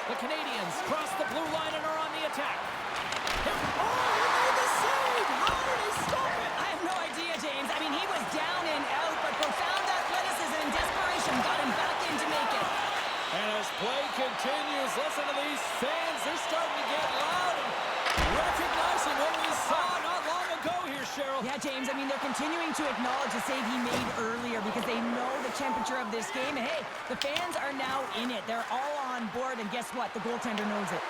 The Canadians cross the blue line and are on the attack. Oh, he made the save! How did he stop it? I have no idea, James. I mean, he was down and out, but profound athleticism and desperation got him back in to make it. And as play continues, listen to these fans. They're starting to get loud and recognizing what we saw not long ago here, Cheryl. Yeah, James, I mean, they're continuing to acknowledge the save he made earlier because they know the temperature of this game. And hey, the fans are now in it. They're all on board, and guess what? The goaltender knows it.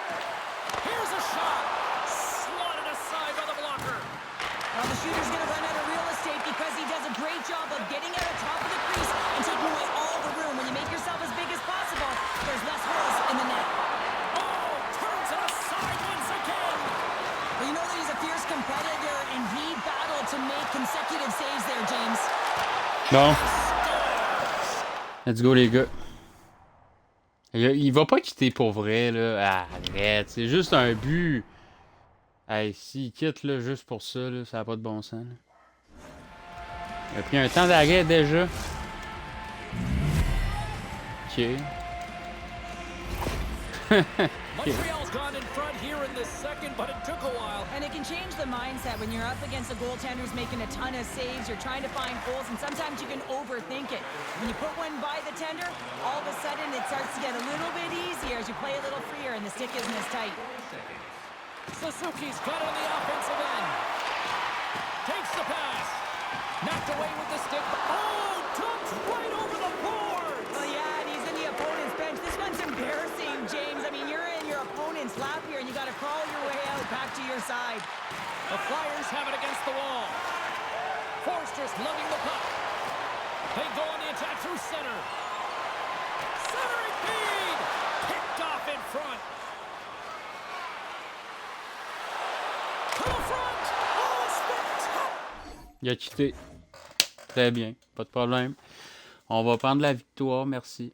Here's a shot. Swatted aside by the blocker. Well, the shooter's going to run out of real estate because he does a great job of getting out of top of the crease and taking away all the room. When you make yourself as big as possible, there's less holes in the net. Oh, turns it aside once again. Well, you know that he's a fierce competitor, and he battled to make consecutive saves there, James. Bon. Let's go, les gars. Il va pas quitter pour vrai, là. Arrête, c'est juste un but. Hey, s'il quitte, là, juste pour ça, là, ça n'a pas de bon sens, là. Il a pris un temps d'arrêt, déjà. OK. Montreal's gone in front here in the second, but it took a while. And it can change the mindset when you're up against a goaltender who's making a ton of saves. You're trying to find holes, and sometimes you can overthink it. When you put one by the tender, all of a sudden it starts to get a little bit easier as you play a little freer and the stick isn't as tight. Suzuki's got it on the offensive end. Takes the pass. Knocked away with the stick. Oh, dumped right over the boards. Well, yeah, and he's in the opponent's bench. This one's back to your side. The Flyers have it against the wall. Forster's lugging the puck. They go on the attack through center. Centering feed! Picked off in front. To the front! Oh, spectacular! Il a quitté. Très bien, pas de problème. On va prendre la victoire, merci.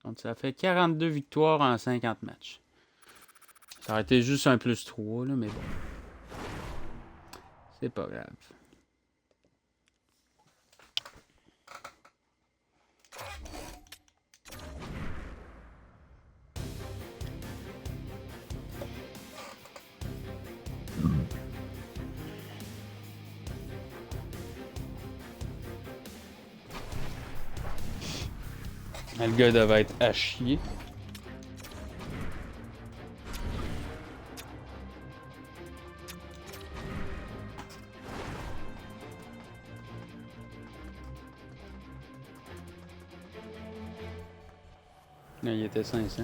Donc ça fait 42 victoires en 50 matchs. Ça aurait été juste un +3, là, mais bon. C'est pas grave. Le gars devait être à chier. Là, il était 500.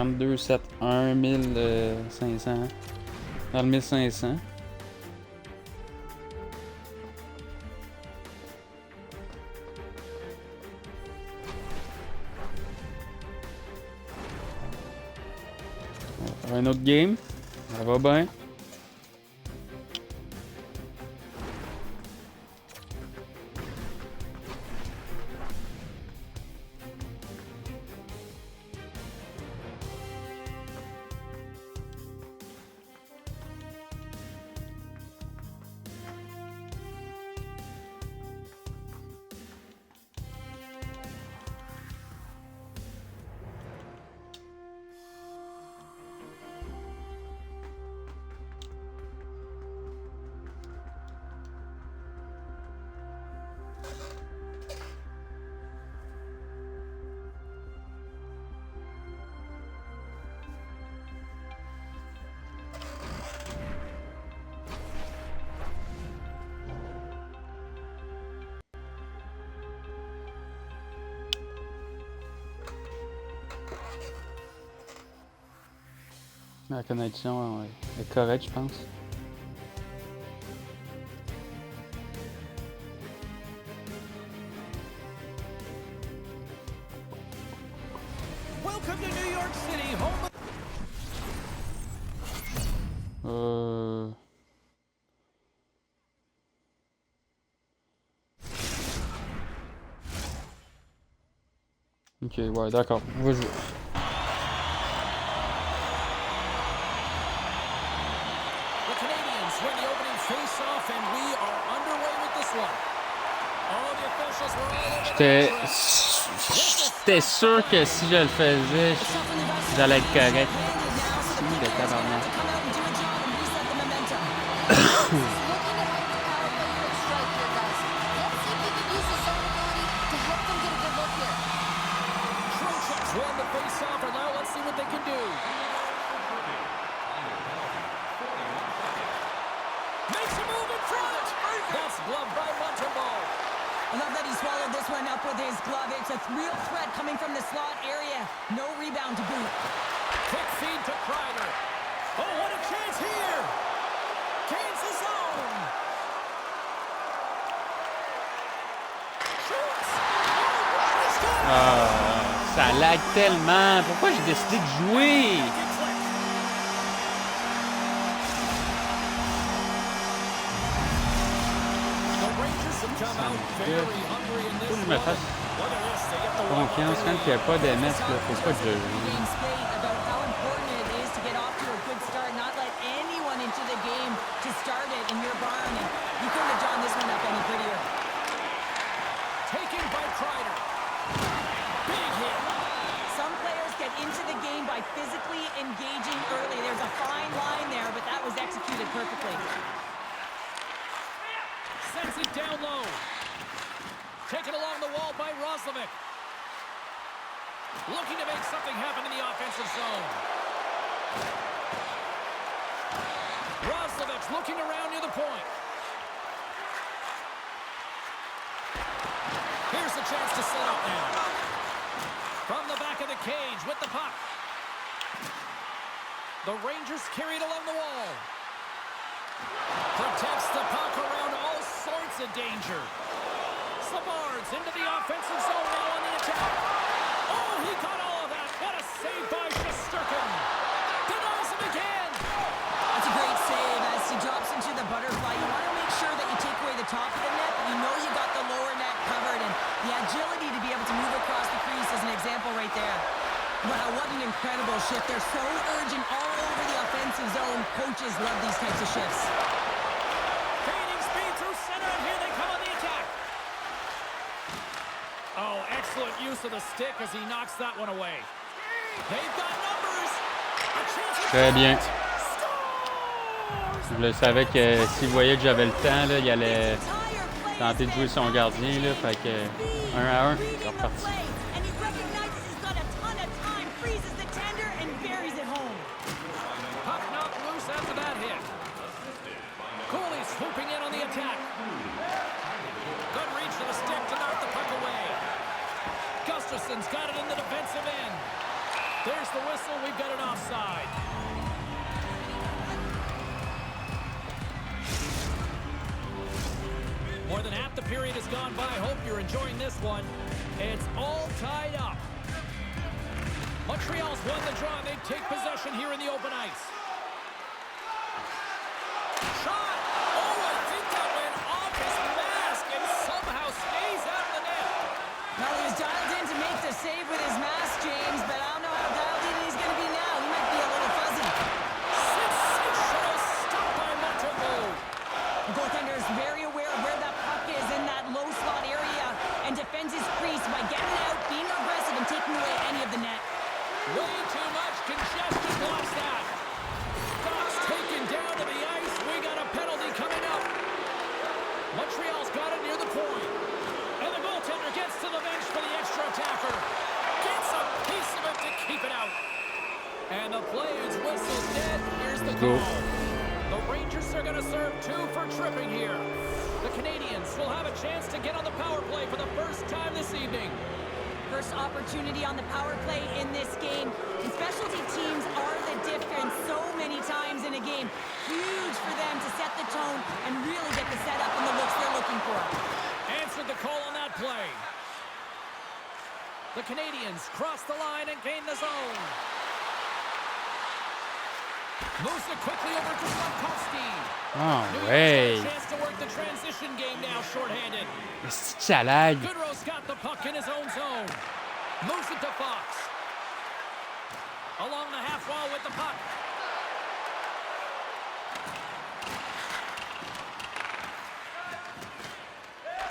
« 271 1500 dans le 1500. On va faire un autre game. Ça va bien. La connexion est correcte, je pense. Welcome to New York City, home. Ok, ouais, d'accord. On va jouer. Win the opening face-off, and we are underway with this one. All the officials were all over J'étais sûr que si je le faisais, j'allais être correct. C'est le tabarnak. won the face-off, and now let's see what they can do. Makes a move in front. That's gloved by Montembeault. I love that he swallowed this one up with his glove. It's a real threat coming from the slot area. No rebound to boot. Quick feed to Kreider. Oh, what a chance here. Gains the zone. Shoots. Ça lag tellement. Pourquoi j'ai décidé de jouer? Faut que je me fasse confiance quand il n'y a pas d'MS. Faut pas que je joue. Taken by Kreider. Big hit. Some players get into the game by physically engaging early. There's a fine line there, but that was executed perfectly. Sends it down low. Taken along the wall by Roslovic. looking to make something happen in the offensive zone. Roslovic looking around near the point. Here's a chance to set up now. From the back of the cage with the puck. The Rangers carry it along the wall. Protects the puck around all sorts of danger. Savard's into the offensive zone now on the attack. Oh, he got all of that. What a save by Shesterkin. Denies him again. That's a great save as he drops into the butterfly. You want to make sure that you take away the top of the net, but you know you got the lower net covered, and the agility to be able to move across the crease is an example right there. Wow, what an incredible shift. They're so urgent all over the offensive zone. Coaches love these types of shifts. Fading speed through center, and here they come on the attack. Oh, excellent use of the stick as he knocks that one away. They've got numbers. A chance. Très bien. Je le savais que s'il voyait que j'avais le temps, là, il allait tenter de jouer son gardien. Là, fait que 1 à 1, c'est reparti. Puck knocked loose after that hit. Cooley swooping in on the attack. Good reach to the stick to knock the puck away. Gustafson's got it in the defensive end. There's the whistle. We've got an offside. More than half the period has gone by. Hope you're enjoying this one. It's all tied up. Montreal's won the draw. They take possession here in the open ice. Shot! Oh, I think that went off his mask and somehow stays out of the net. Now he was dialed in to make the save with his mask, James, but I don't know how dialed in he's going to be now. He might be a little fuzzy. Sensational stop by Montembeault. The goaltender is very aware of where that puck is in that low slot area and defends his crease by getting out, being aggressive, and taking away any of the net. Way too much congestion blocks that. Stock's taken down to the ice. We got a penalty coming up. Montreal's got it near the point. And the goaltender gets to the bench for the extra attacker. Gets a piece of it to keep it out. And the play is whistled dead. Here's the call. The Rangers are going to serve 2 for tripping here. The Canadians will have a chance to get on the power play for the first time this evening. First opportunity on the power play in this game. And specialty teams are the difference so many times in a game. Huge for them to set the tone and really get the setup and the looks they're looking for. Answered the call on that play. The Canadians cross the line and gain the zone. Moves it quickly over to Slavkovsky. Oh, way. Chance to work the transition game now, shorthanded. Ça lag. Goodrow's got the puck in his own zone. Moves it to Fox. Along the half wall with the puck.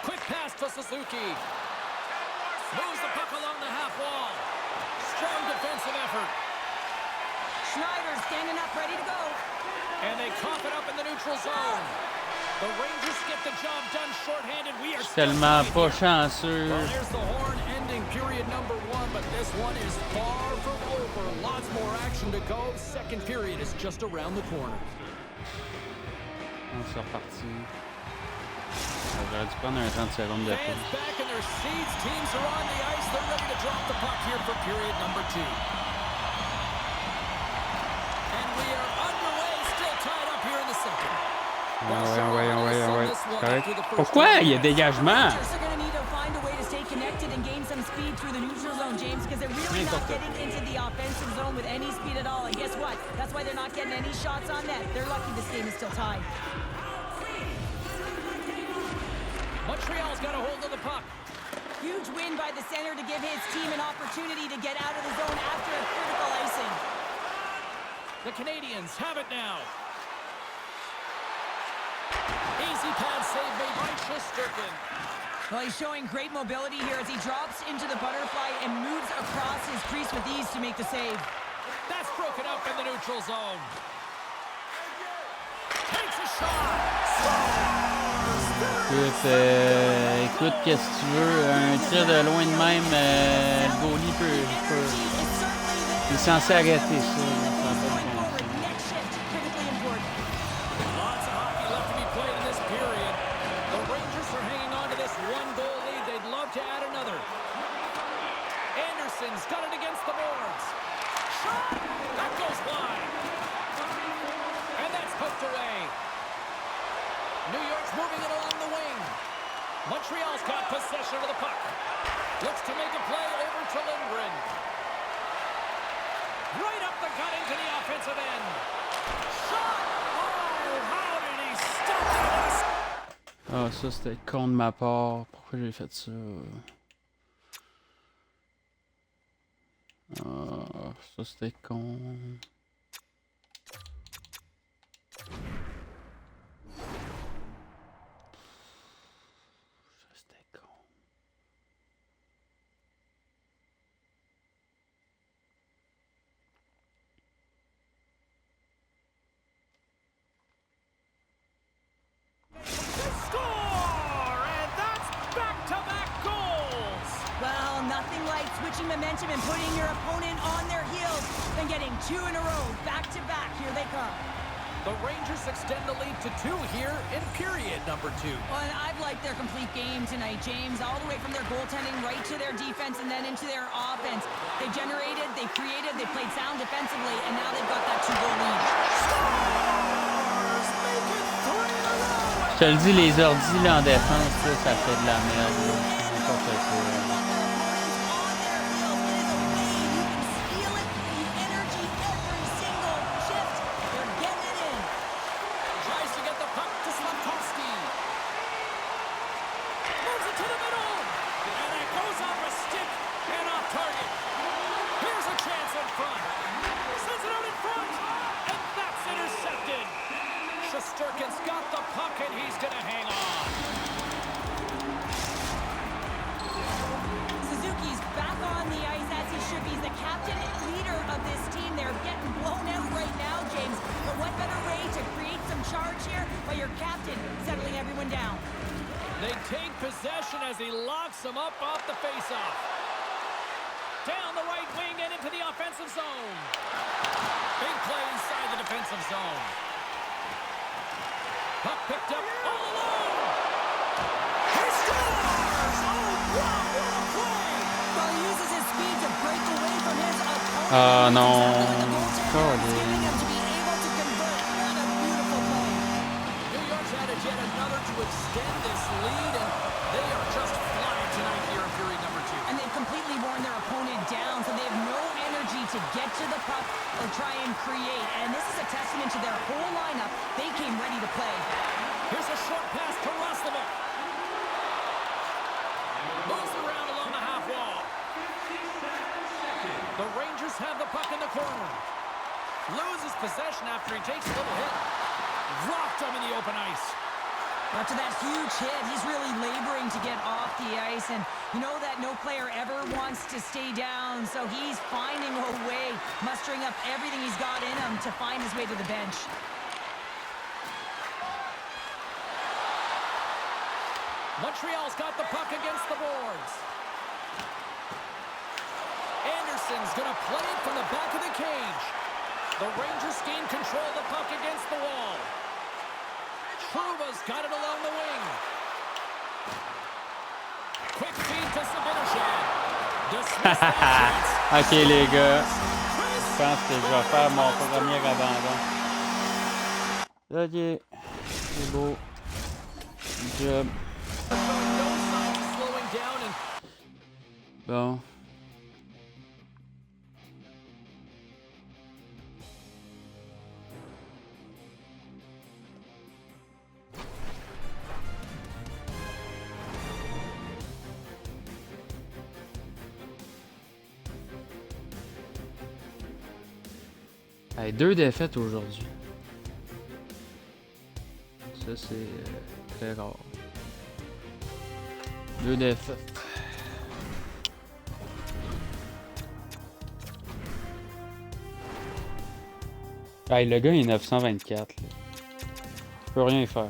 Quick pass to Suzuki. Moves the puck along the half wall. Strong defensive effort. Schneider's standing up, ready to go. And they cough it up in the neutral zone. The Rangers get the job done shorthanded. We are Tellement pas chanceux. Well, there's the horn ending period number 1, but this one is far from over. Lots more action to go. Second period is just around the corner. C'est reparti. J'aurais dû prendre un 30 secondes de Fans plus. back in their seats. Teams are on the ice. They're ready to drop the puck here for period number 2. And we are underway, still tied up here in the second. Ouais. Correct. Pourquoi il y a dégagement? They're going to need to find a way to stay connected and gain some speed through the neutral zone, James, because they're really not getting into the offensive zone with any speed at all. And guess what? That's why they're not getting any shots on net. They're lucky this game is still tied. Montreal's got a hold of the puck. Huge win by the center to give his team an opportunity to get out of the zone after a critical icing. The Canadians have it now. Easy pad save made by Shesterkin. Well, he's showing great mobility here as he drops into the butterfly and moves across his crease with ease to make the save. That's broken up in the neutral zone. Takes a shot. Scores! Écoute, qu'est-ce que tu veux? Un tir de loin de même, le goalie peut... Il est censé arrêter ça. Ça n'a pas de bon sens. Lots of hockey left to be played in this period. The Rangers are hanging on to this one-goal lead. They'd love to add another. Anderson's got it against the boards. Shot! That goes wide. And that's poked away. New York's moving it along the wing. Montreal's got possession of the puck. Looks to make a play over to Lindgren. Right up the gut into the offensive end. Shot! Oh, how did he stop that? Ah, ça c'était con de ma part. Pourquoi j'ai fait ça? Ah, ça c'était con. Ça c'était con. Score! And that's back-to-back goals! Well, nothing like switching momentum and putting your opponent on their heels and getting two in a row, back-to-back. Here they come. The Rangers extend the lead to 2 here in period number 2. Well, and I've liked their complete game tonight, James, all the way from their goaltending right to their defense and then into their offense. They generated, they created, they played sound defensively, and now they've got that 2-goal lead. Stars make it 3 in a row! Je te le dis, les ordis là, en défense, là, ça fait de la merde. Là. N'importe quoi. Tries to get the puck to Slavkovsky. Moves it to the middle. And it goes off a stick and off target. Here's a chance in front. Sends it out in front. And that's intercepted. Shesterkin's got the puck and he's going to hang on. Suzuki's back on the ice as he should be. He's the captain and leader of this team. They're getting blown out right now, James. But what better way to create some charge here by your captain settling everyone down? They take possession as he locks them up off the faceoff. Down the right wing and into the offensive zone. Big play inside the defensive zone. Puck picked up all alone. He scores! Oh, wow, what a play! Well, he uses his speed to break away from his opponent. Ah non. It's giving him to be able to convert. What a beautiful play. New York's added yet another to extend this lead, and they are just flying tonight here in period number 2. And they've completely worn their opponent down, so they have no energy to get to the puck or try and create. And this is a testament to their whole lineup. They came ready to play. Here's a short pass to Roslovic. Moves around along the half wall. The Rangers have the puck in the corner. Loses possession after he takes a little hit. Rocked him in the open ice. After that huge hit, he's really laboring to get off the ice. And you know that no player ever wants to stay down, so he's finding a way, mustering up everything he's got in him to find his way to the bench. Montreal's got the puck against the boards. Anderson's going to play it from the back of the cage. The Rangers gain control of the puck against the wall. Trouba's got it along the wing. Quick feed to Zibanejad. Dismiss that chance. Ok les gars, je pense que je vais faire mon premier abandon. Ok, c'est beau. Good job. No signs of slowing down and Bon. Hey, 2 défaites aujourd'hui. Ça, c'est très rare. 2 défaites. Hey, le gars il est 924. Là. Je peux rien faire.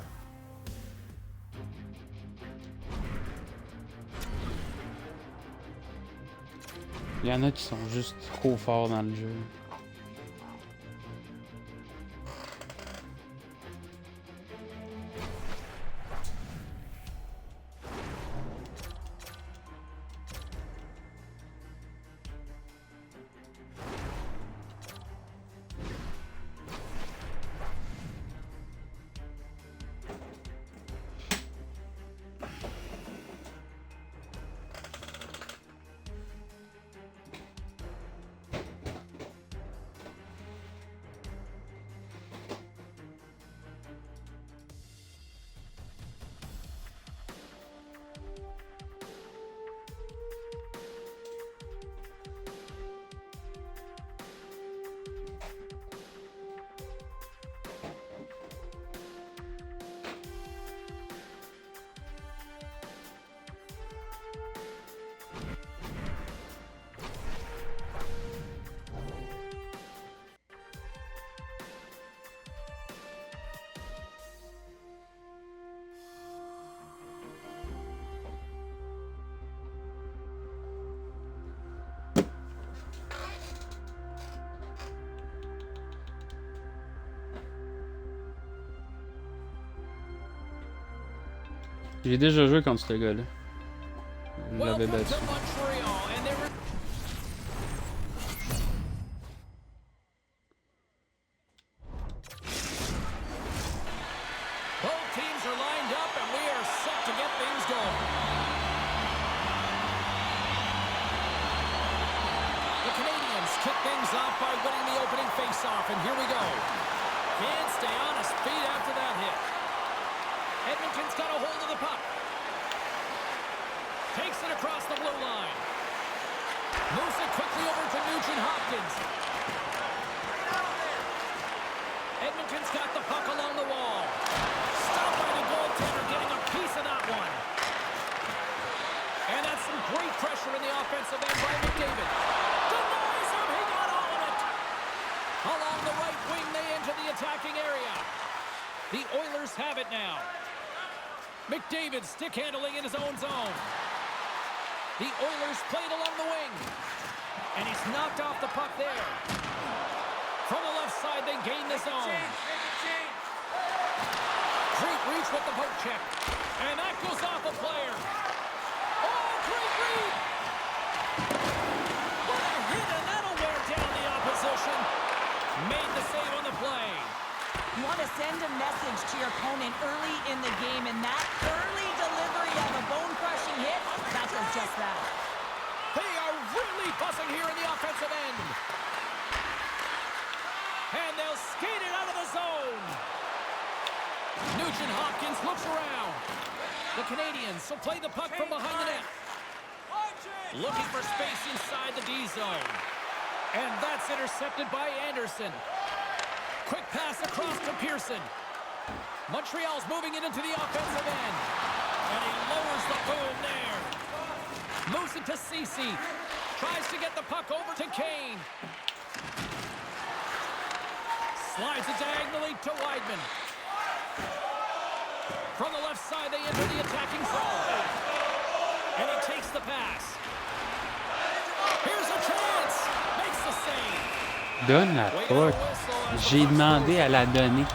Il y en a qui sont juste trop forts dans le jeu. J'ai déjà joué contre ce gars-là. Je l'avais battu. And here we go. Can't stay on his feet after that hit. Edmonton's got a hold of the puck. Takes it across the blue line. Moves it quickly over to Nugent-Hopkins. Edmonton's got the puck along the wall. Stopped by the goaltender, getting a piece of that one. And that's some great pressure in the offensive end by McDavid. Denies him, he got all of it. Along the right wing, they enter the attacking area. The Oilers have it now. McDavid stick handling in his own zone. The Oilers played along the wing. And he's knocked off the puck there. From the left side, they gain the zone. Great reach with the poke check. And that goes off a player. Oh, great read! What a hit, and that'll wear down the opposition. Made the save on the play. You want to send a message to your opponent early in the game, and that early delivery of a bone-crushing hit, that does just that. They are really buzzing here in the offensive end. And they'll skate it out of the zone. Nugent-Hopkins looks around. The Canadians will play the puck from behind the net. Looking for space inside the D zone. And that's intercepted by Anderson. Quick pass across to Pearson. Montreal's moving it into the offensive end. And he lowers the boom there. Moves it to Ceci. Tries to get the puck over to Kane. Slides it diagonally to Weidman. From the left side, they enter the attacking zone. And he takes the pass. Here's a chance. Makes the save. Donne la puck. J'ai demandé à la donner.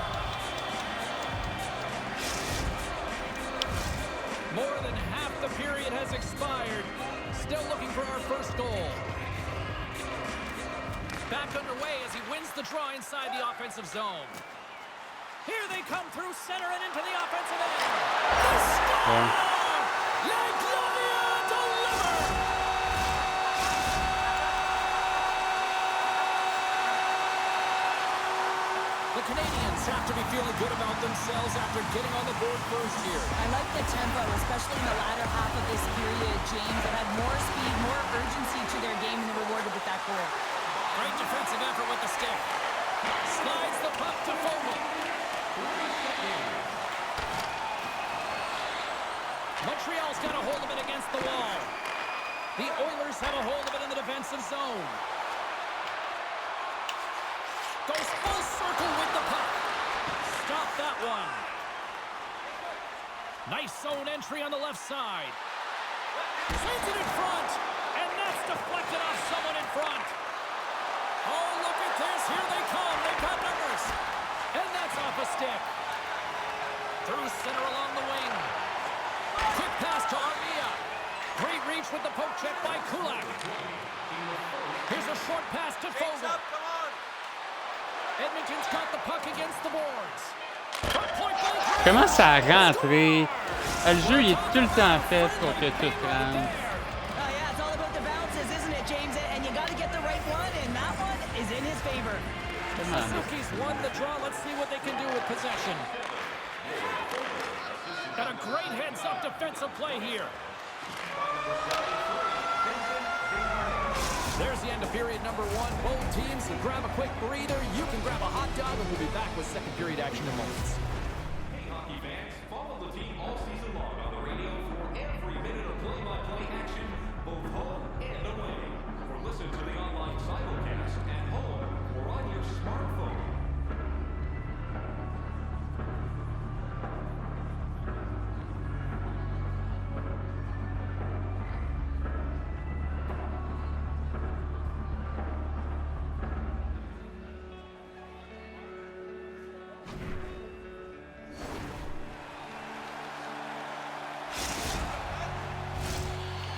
More than half the period has expired. Still looking for our first goal. Back underway as he wins the draw inside the offensive zone. Here they come through center and into the offensive end. The score! Les Glorieux deliver! The Canadians have to be feeling good about themselves after getting on the board first here. I like the tempo, especially in the latter half of this period, James. They had more speed, more urgency to their game, and they rewarded with that goal. Great defensive effort with the stick. Slides the puck to Fogle. Montreal's got a hold of it against the wall. The Oilers have a hold of it in the defensive zone. Goes full circle with the puck. Stop that one. Nice zone entry on the left side. Sends it in front. And that's deflected off someone front. Oh, look at this. Here they come. They've got numbers. And that's off a stick. Through center along the wing. Quick pass to Armia. Great reach with the poke check by Kulak. Here's a short pass to Fogle. Edmonton's got the puck against the boards. Comment ça a rentré? Le jeu, il est tout le temps fait pour que tout rentre. Yeah, it's all about the bounces, isn't it, James? And you got to get the right one, and that one is in his favor. Suzuki's won the draw. Let's see what they can do with possession. Got a great heads-up defensive play here. There's the end of period number 1. Both teams can grab a quick breather. You can grab a hot dog, and we'll be back with second period action in moments. Hey, hockey fans, follow the team all season long on the radio for every minute of play-by-play action, both home and away. Or listen to the online simulcast at home or on your smartphone.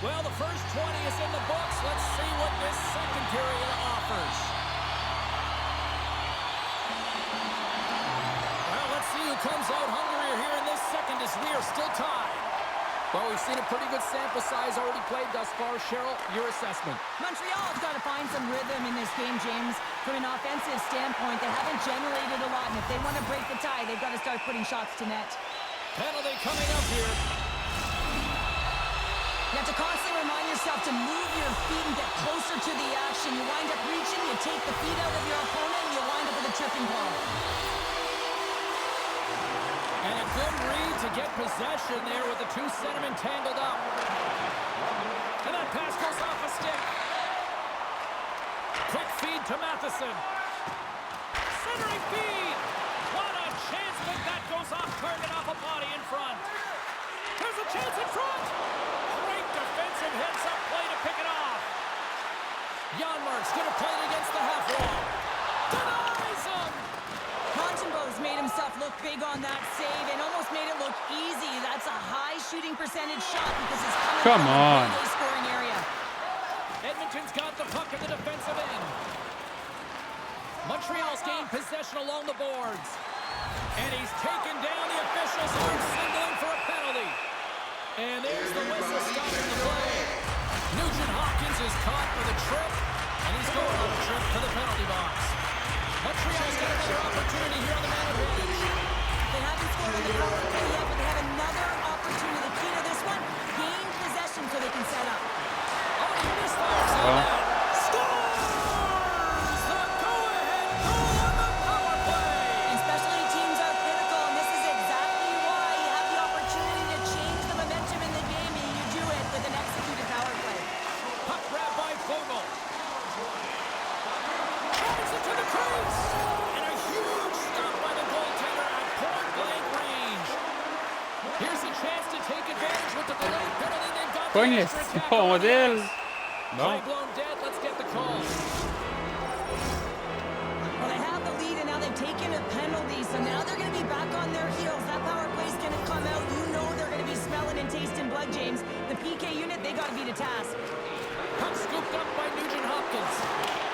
Well, the first 20 is in the books. Let's see what this second period offers. Well, let's see who comes out hungrier here in this second as we are still tied. Well, we've seen a pretty good sample size already played thus far. Cheryl, your assessment. Montreal's got to find some rhythm in this game, James. From an offensive standpoint, they haven't generated a lot, and if they want to break the tie, they've got to start putting shots to net. Penalty coming up here. You have to constantly remind yourself to move your feet and get closer to the action. You wind up reaching, you take the feet out of your opponent, and you wind up with a tripping ball. And a good read to get possession there with the two centermen tangled up. And that pass goes off a stick. Quick feed to Matheson. Centering feed. What a chance, but that goes off target off a body in front. There's a chance in front. Great defensive heads-up play to pick it off. Janmark's going to play it against the half wall. Denies him. Montembeau's made himself look big on that save and almost made it look easy. That's a high shooting percentage shot because it's coming from the scoring area. Edmonton's got the puck at the defensive end. Montreal's gained possession along the boards. And he's taken down. The officials are signaling for a penalty. And there's the whistle stopping the play. Nugent Hopkins is caught for the trip, and he's going on a trip to the penalty box. Montreal's got another opportunity here on the man advantage. They haven't scored on the power play yet, but they have another opportunity. The key to this one, gain possession so they can set up. Oh, he misfires on that. Scores! The go-ahead goal on the power play. And specialty teams are critical, and this is exactly why you have the opportunity to change the momentum in the game, and you do it with an executed power play. Puck grab by Fogle. Drives it to the crease. And a huge stop by the goaltender at point-blank range. Here's a chance to take advantage with the delayed penalty. They've got Pas the une extra attack on the rondelle. ice. Bon. Play blown dead. Let's get the call. Well, they have the lead, and now they've taken a penalty, so now they're going to be back on their heels. That power play's going to come out. You know they're going to be smelling and tasting blood, James. The PK unit, they got to be the task. Puck scooped up by Nugent Hopkins.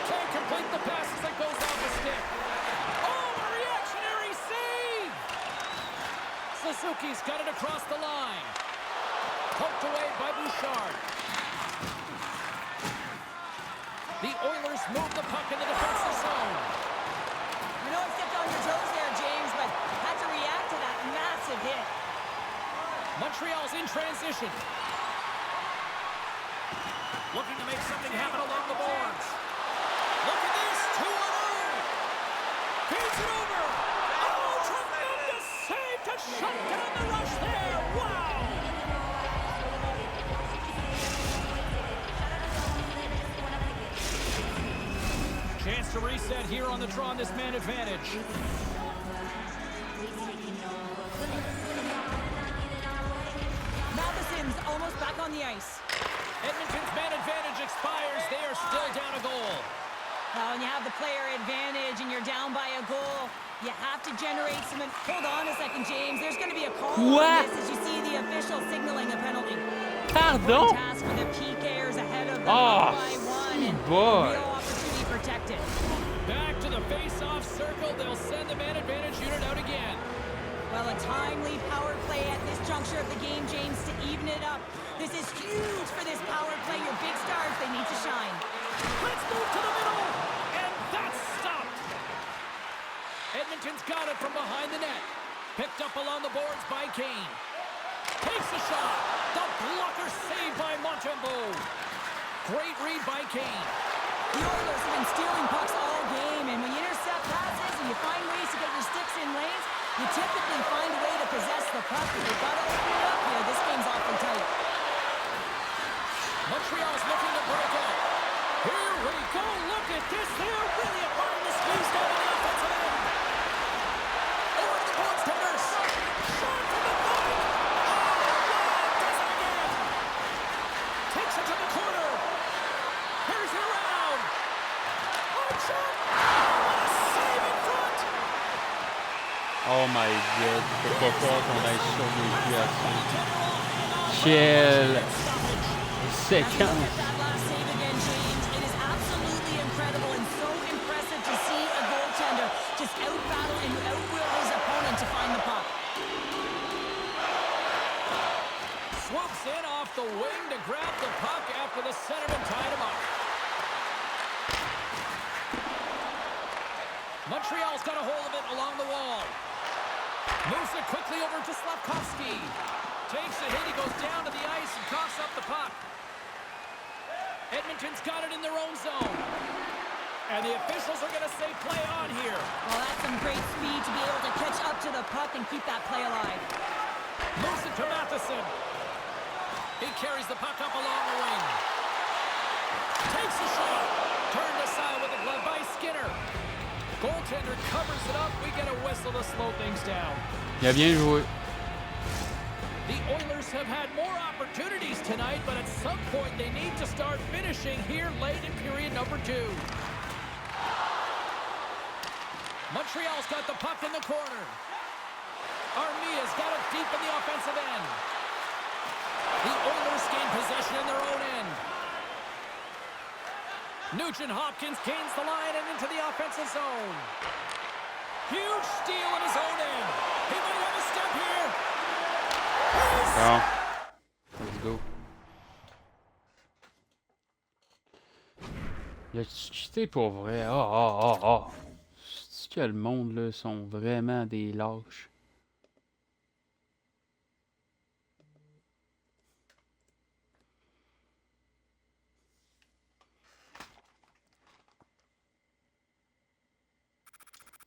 Can't complete the pass as it goes off the stick. Oh, a reactionary save! Suzuki's got it across the line. Poked away by Bouchard. The Oilers move the puck in the defensive zone. You know it stepped on your toes there, James, but had to react to that massive hit. Montreal's in transition. Looking to make something happen along the boards. Look at this, 2-on-0. Feeds it over. Oh, tremendous save to shut down the rush there. Wow. Chance to reset here on the draw on this man advantage. Matheson's almost back on the ice. Edmonton's man advantage expires. They are still down a goal. Oh, and you have the player advantage and you're down by a goal. You have to generate some... Hold on a second, James. There's going to be a call on this as you see the official signaling a penalty. Pardon? Task for the PKers ahead of them Oh, up by one and boy. real opportunity protected. Back to the face-off circle. They'll send the man advantage unit out again. Well, a timely power play at this juncture of the game, James, to even it up. This is huge for this power play. Your big stars, they need to shine. Let's move to the middle, and that's stopped. Edmonton's got it from behind the net. Picked up along the boards by Kane. Takes the shot. The blocker saved by Montembeault. Great read by Kane. The Oilers have been stealing pucks all game, and when you intercept passes and you find ways to get your sticks in lanes, you typically find a way to possess the puck. But they've got to open it up here. This game's awfully tight. Montreal's looking to break out. Here we go. Look at this. They're really applying the squeeze down on the offensive end. Over to the goaltenders. Shot from the point. Oh, does it again. Takes it to the corner. Here's it around. Oh, shot. What a save in front. Oh my god, je peux pas croire qu'on aille survécu à ça. Quelle séquence! That last save again, James. It is absolutely incredible and so impressive to see a goaltender just out-battle and out-will his opponent to find the puck. Swoops in off the wing to grab the puck after the centerman tied him up. Montreal's got a hold of it along the wall. Moves it quickly over to Slavkovsky. Takes a hit, he goes down to the ice and coughs up the puck. Edmonton's got it in their own zone. And the officials are going to say play on here. Well, that's some great speed to be able to catch up to the puck and keep that play alive. Moves it to Matheson. He carries the puck up along the wing. Takes the shot. Turned aside with a glove by Skinner. Goaltender covers it up. We get a whistle to slow things down. Il a bien joué. The Oilers have had more opportunities tonight, but at some point they need to start finishing here late in period number 2. Montreal's got the puck in the corner. Armia's got it deep in the offensive end. The Oilers gain possession in their own end. Nugent-Hopkins gains the line and into the offensive zone. Huge steal in his own end. He might have a step here. Bon. Let's go. Il a-tu quitté pour vrai? C'est que le monde, là, sont vraiment des lâches.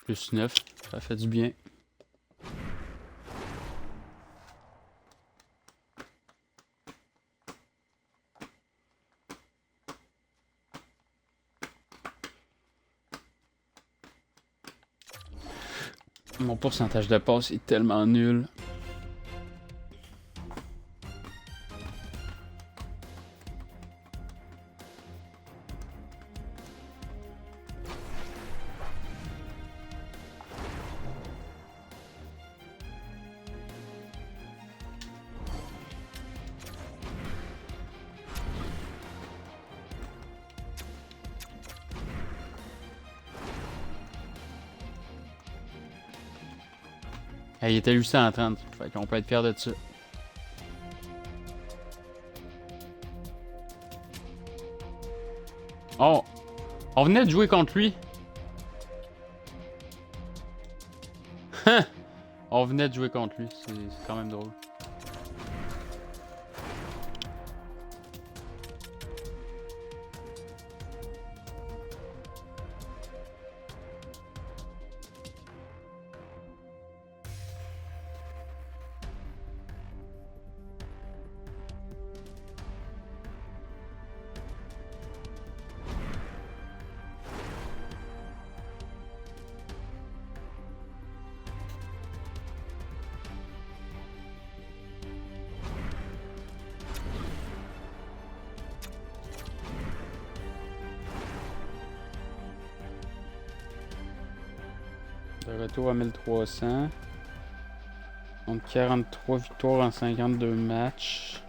Plus 9, ça fait du bien. Mon pourcentage de passe est tellement nul. Il était 830, fait qu'on peut être fier de ça. Oh! On venait de jouer contre lui. On venait de jouer contre lui, c'est quand même drôle. De retour à 1300. Donc 43 victoires en 52 matchs.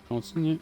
Continue.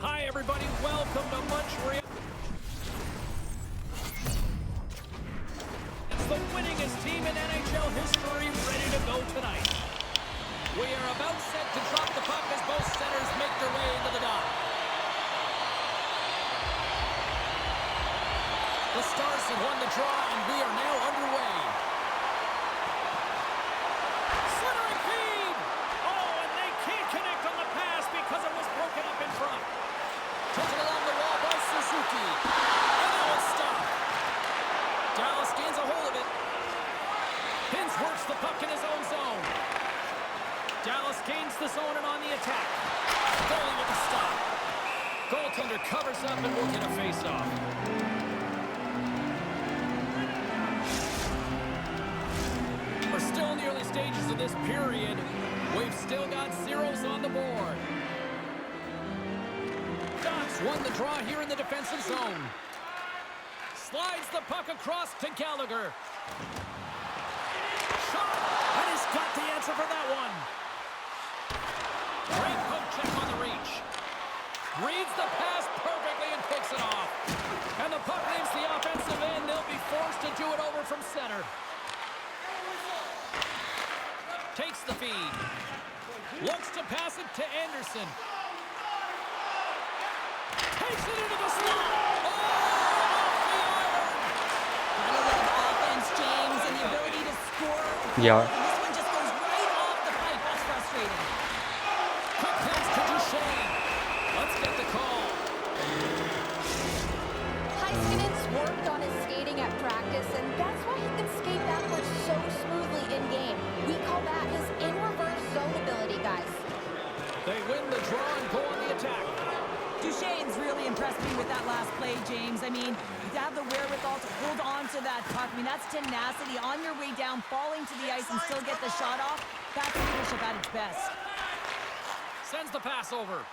Hi, everybody. Welcome to Montreal. It's the winningest team in NHL history ready to go tonight. We are about set to drop the puck as both centers make their way into the dot. The Stars have won the draw, and we are now underway. Centering feed! Oh, and they can't connect on the pass because it was broken up in front. Taken along the wall by Suzuki. And now it's stopped. Dallas gains a hold of it. Hintz works the puck in his own zone. Dallas gains the zone and on the attack. Goalie with the stop. Goaltender covers up and will get a face-off. We're still in the early stages of this period. We've still got zeros on the board. Ducks won the draw here in the defensive zone. Slides the puck across to Gallagher. Shot! And he's got the answer for that one. Great poke check on the reach. Reads the pass perfectly and picks it off. And the puck leaves the offensive end. They'll be forced to do it over from center. Takes the feed. Looks to pass it to Anderson. Takes it into the slot. Oh, off the iron. I love offense, James, and the ability to score. Yeah. This one just goes right off the pipe. That's frustrating. Quick pass to Duchesne. Let's get the call. Heiskanen's worked on his skating at practice, and that's why he can skate backwards so smoothly in-game. We call that his in-reverse zone ability, guys. They win the draw and go on the attack. Duchesne's really impressed me with that last play, James. I mean, to have the wherewithal to hold on to that puck. I mean, that's tenacity on your way down, falling to the ice and still get the shot off. That's leadership at its best. Sends the pass over.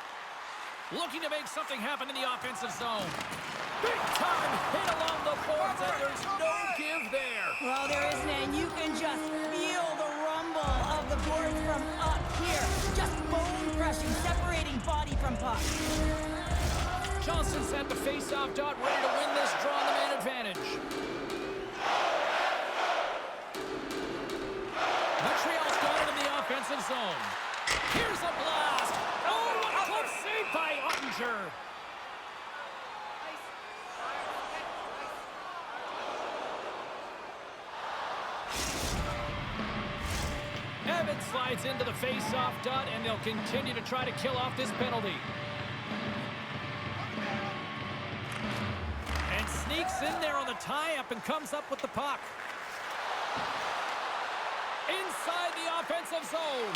Looking to make something happen in the offensive zone. Big time hit along the boards, and there's no give there. Well, there isn't, and you can just feel the rumble of the boards from up here. Just bone crushing, separating body from puck. Johnson's at the face-off dot, ready to win this draw on the man advantage. Montreal's got it in the offensive zone. Here's a blast. Oh, what a close save by Ottinger. Evans slides into the face-off dot, and they'll continue to try to kill off this penalty. And sneaks in there on the tie-up and comes up with the puck. Inside the offensive zone.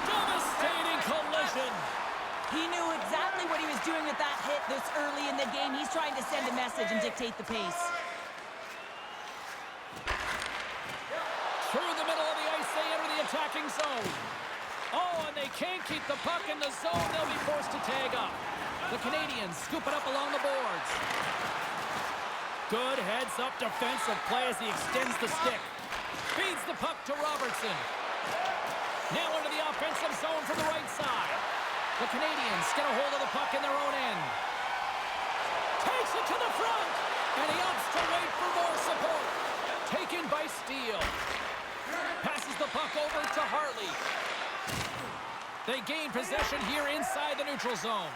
Devastating collision. He knew exactly what he was doing with that hit this early in the game. He's trying to send a message and dictate the pace. Through the middle of the ice, they enter the attacking zone. Oh, and they can't keep the puck in the zone. They'll be forced to tag up. The Canadians scoop it up along the boards. Good heads-up defensive play as he extends the stick. Feeds the puck to Robertson. Now into the offensive zone from the right side. The Canadians get a hold of the puck in their own end. Takes it to the front. And he opts to wait for more support. Taken by Steele. Passes the puck over to Harley. They gain possession here inside the neutral zone.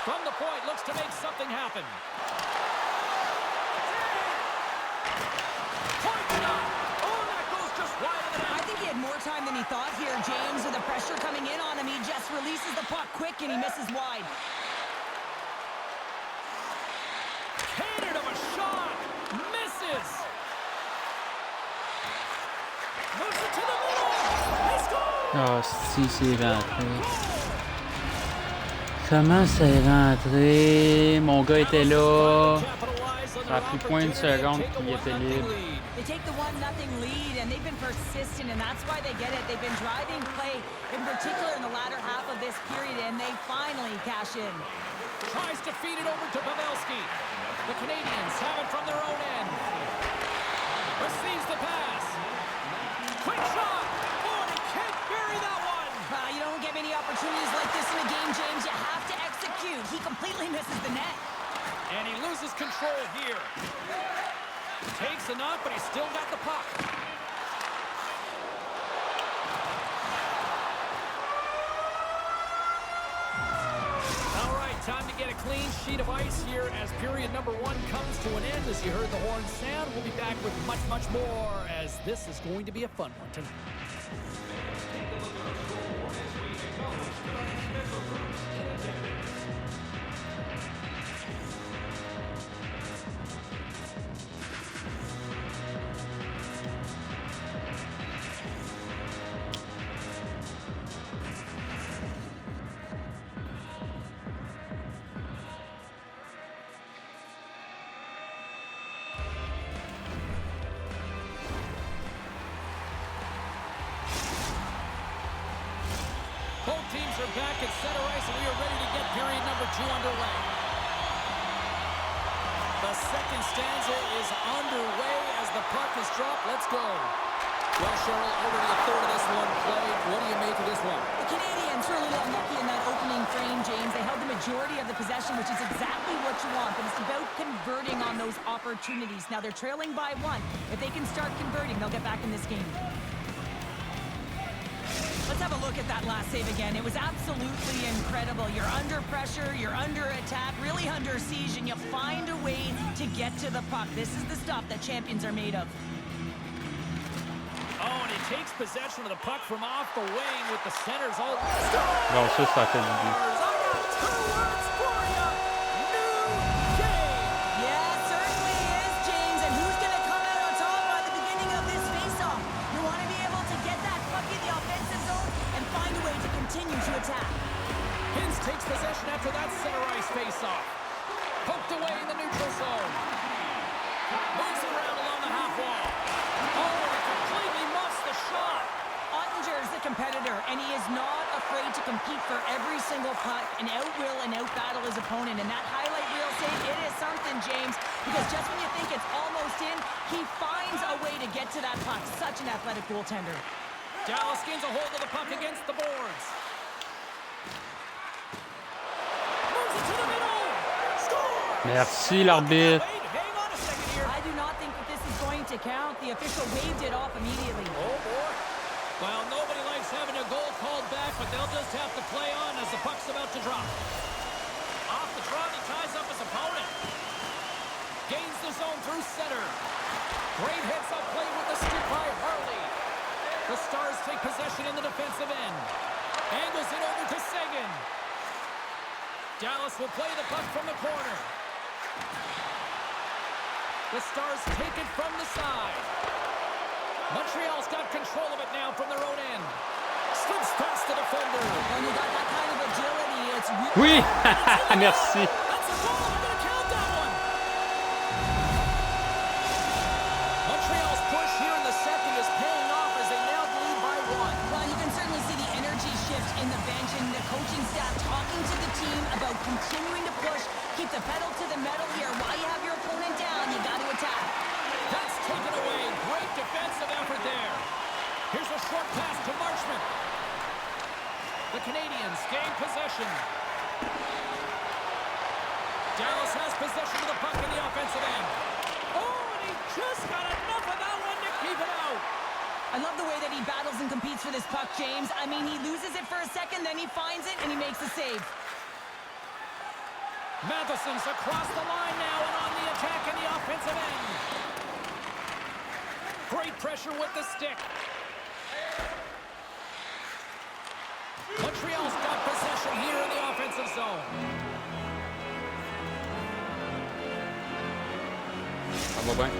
From the point, looks to make something happen. Pointed up. Oh, that goes just wide of the net. I think he had more time than he thought here, James. With the pressure coming in on him, he just releases the puck quick and he misses wide. Cannon of a shot. Misses. Moves it to the middle. He scores. Ah, si, c'est rentré. Comment c'est rentré? Mon gars était là. Ça a pris point de seconde qu'il était libre. They take the 1-0 lead, and they've been persistent, and that's why they get it. They've been driving play, in particular in the latter half of this period, and they finally cash in. Tries to feed it over to Pavelski. The Canadians have it from their own end. Receives the pass. Quick shot. Oh, and he can't bury that one. You don't get many opportunities like this in a game, James. You have to execute. He completely misses the net. And he loses control here. Takes a knock, but he's still got the puck. All right, time to get a clean sheet of ice here as period number 1 comes to an end. As you heard the horn sound, we'll be back with much, much more, as this is going to be a fun one tonight. Both teams are back at center ice, and we are ready to get period number 2 underway. The second stanza is underway as the puck is dropped. Let's go. Well, Cheryl, already a third of this one played. What do you make of this one? The Canadians were a little unlucky in that opening frame, James. They held the majority of the possession, which is exactly what you want, but it's about converting on those opportunities. Now, they're trailing by 1. If they can start converting, they'll get back in this game. Let's have a look at that last save again. It was absolutely incredible. You're under pressure, you're under attack, really under siege, and you find a way to get to the puck. This is the stuff that champions are made of. Oh, and he takes possession of the puck from off the wing with the centers all... Bon, ça fait du bien. Yeah, certainly is, James. And who's going to come out on top by the beginning of this face-off? You want to be able to get that puck in the offensive zone and find a way to continue to attack. Hintz takes possession after that center ice face-off. Poked away in the neutral zone. Moves it around along the half wall. Oh, and he completely muffs the shot. Ottinger is the competitor, and he is not afraid to compete for every single puck and out-will and out-battle his opponent. And that highlight reel save, it is something, James, because just when you think it's almost in, he finds a way to get to that puck. Such an athletic goaltender. Dallas gains a hold of the puck against the boards. Moves it to the middle. Score! Merci, l'arbitre. Wait, hang on a second here. I do not think that this is going to count. The official waved it off immediately. Oh, boy. Well, nobody likes having a goal called back, but they'll just have to play on as the puck's about to drop. Off the draw, he ties up his opponent. Gains the zone through center. Great heads-up play with the stick by Harley. The Stars take possession in the defensive end. Angles it over to Seguin. Dallas will play the puck from the corner. The Stars take it from the side. Montreal's got control of it now from their own end. Slips past the defender. When you got that kind of agility, it's really... Oui! Merci. That's a goal. I'm going to count that one. Montreal's push here in the second is paying off as they now lead by 1. Well, you can certainly see the energy shift in the bench and the coaching staff talking to the team about continuing to push, keep the pedal to the metal here. While you have your opponent down, you got to attack. That's taken away. Great defensive effort there. Here's a short pass to Marchment. The Canadians gain possession. Dallas has possession of the puck in the offensive end. Oh, and he just got enough of that one to keep it out. I love the way that he battles and competes for this puck, James. I mean, he loses it for a second, then he finds it, and he makes the save. Matheson's across the line now and on the attack in the offensive end. Great pressure with the stick. Montreal's got possession here in the offensive zone. Ça va bien.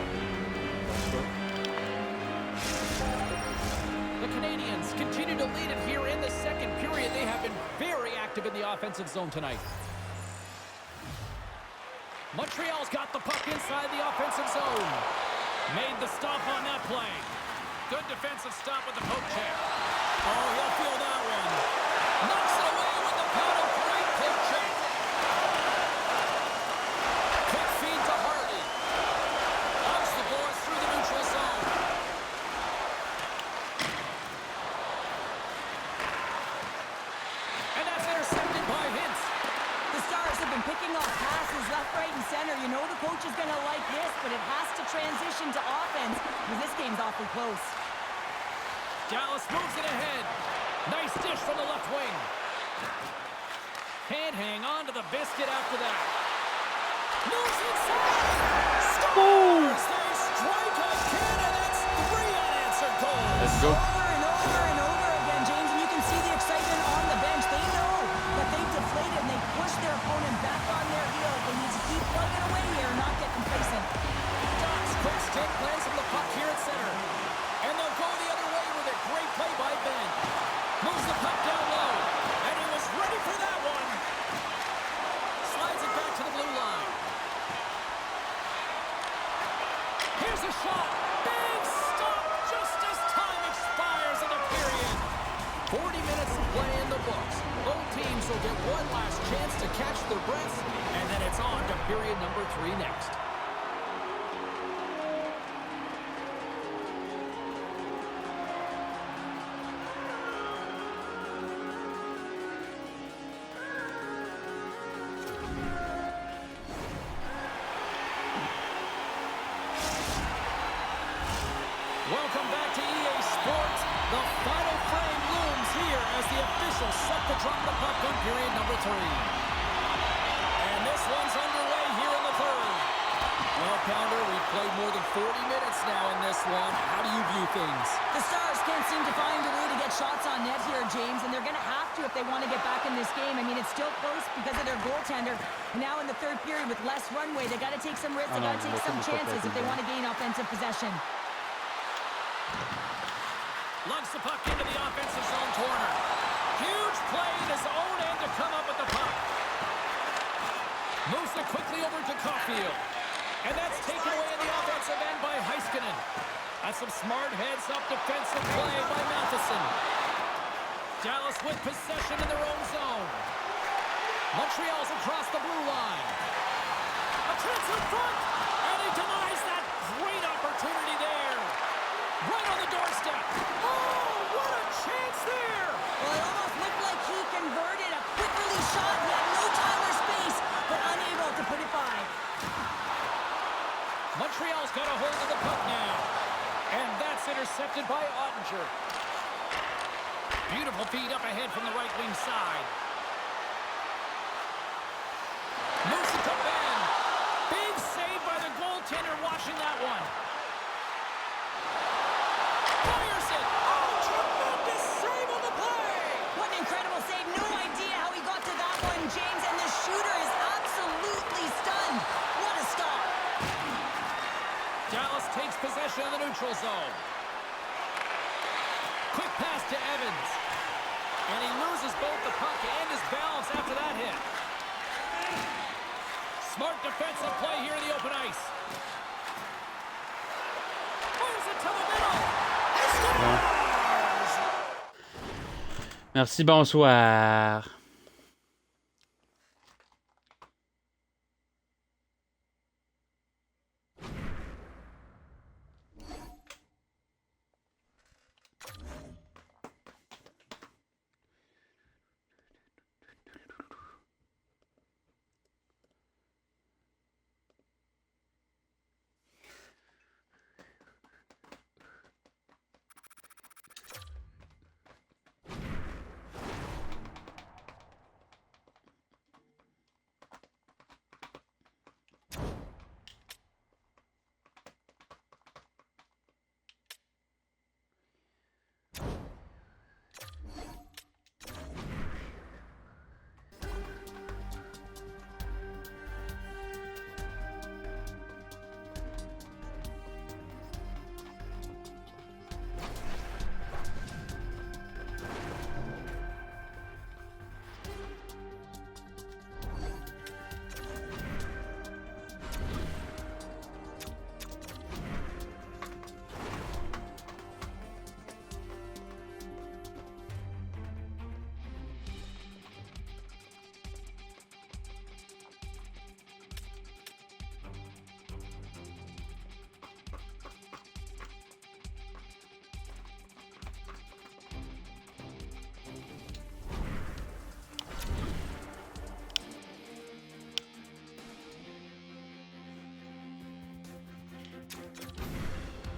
The Canadians continue to lead it here in the second period. They have been very active in the offensive zone tonight. Montreal's got the puck inside the offensive zone. Made the stop on that play. Good defensive stop with the poke check. Oh, he'll feel that one. Knocks it away with the paddle. Great poke check. Quick feed to Hardy. Knocks the boys through the neutral zone. And that's intercepted by Hintz. The Stars have been picking off passes left, right, and center. You know the coach is going to like this, but it has to transition to offense because this game's awfully close. Dallas moves it ahead. Nice dish from the left wing. Can't hang on to the biscuit after that. Moves inside. Stars! They strike again, and it's 3 unanswered goals. Let's go. Over and over and over again, James, and you can see the excitement on the bench. They know that they've deflated and they push their opponent back on their heels. They need to keep plugging away here and not get complacent. Doc's quick stick lands from the puck here at center. And they'll go the other way with a great play by Ben. Moves the puck down low. And he was ready for that one. Slides it back to the blue line. Here's a shot. Big stop just as time expires in the period. 40 minutes of play in the books. Both teams will get one last chance to catch their breaths. And then it's on to period number 3 next. Welcome back to EA Sports. The final frame looms here as the officials set to drop the puck on period number 3. And this one's underway here in the third. Well, Pounder, we've played more than 40 minutes now in this one. How do you view things? The Stars can't seem to find a way to get shots on net here, James, and they're going to have to if they want to get back in this game. I mean, it's still close because of their goaltender. Now in the third period with less runway, they got to take some risks, they got to take some chances if they want to gain offensive possession. Lugs the puck into the offensive zone corner. Huge play in his own end to come up with the puck. Moves it quickly over to Caulfield. And that's taken away in the offensive end by Heiskanen. That's some smart heads-up defensive play by Matheson. Dallas with possession in their own zone. Montreal's across the blue line. A chance in front. And he denies that great opportunity there. Right on the doorstep. Oh, what a chance there. Well, it almost looked like he converted a quick release shot. He had no time or space, but unable to put it by. Montreal's got a hold of the puck now. And that's intercepted by Ottinger. Beautiful feed up ahead from the right wing side. Moves it to Ben. Big save by the goaltender watching that one. Fires it. Oh, tremendous save on the play. What an incredible save. No idea how he got to that one, James, and the shooter is absolutely stunned. What a stop. possession in the neutral zone. Quick pass to Evans. And he loses both the puck and his balance after that hit. Smart defensive play here in the open ice. Moves it to the middle. He scores! Merci, bonsoir.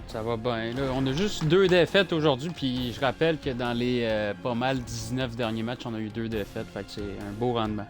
Ça va bien. Là, on a juste 2 défaites aujourd'hui, puis je rappelle que dans les pas mal 19 derniers matchs, on a eu 2 défaites. Fait que c'est un beau rendement.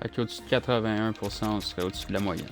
Fait qu'au-dessus de 81%, on serait au-dessus de la moyenne.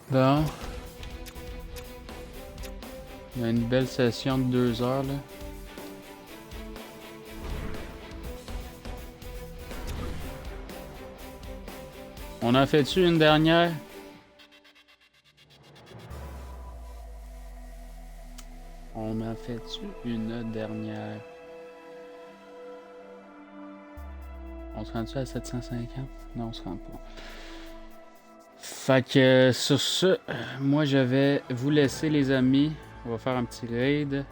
Bon. Il y a une belle session de 2 heures là. On en fait-tu une dernière? On en fait-tu une dernière? On se rend-tu à 750? Non, on se rend pas. Fait que sur ce, moi je vais vous laisser les amis. On va faire un petit raid.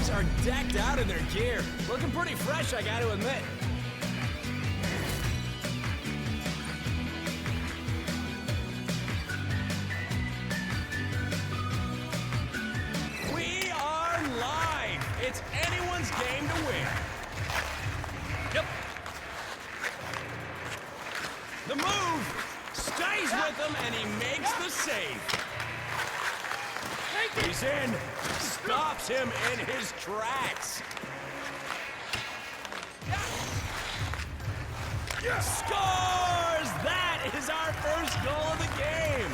boys are decked out in their gear. Looking pretty fresh, I gotta admit. We are live. It's anyone's game to win. Yep. The move stays with him, and he makes the save. He's in. Stops him in his tracks. Scores! That is our first goal of the game.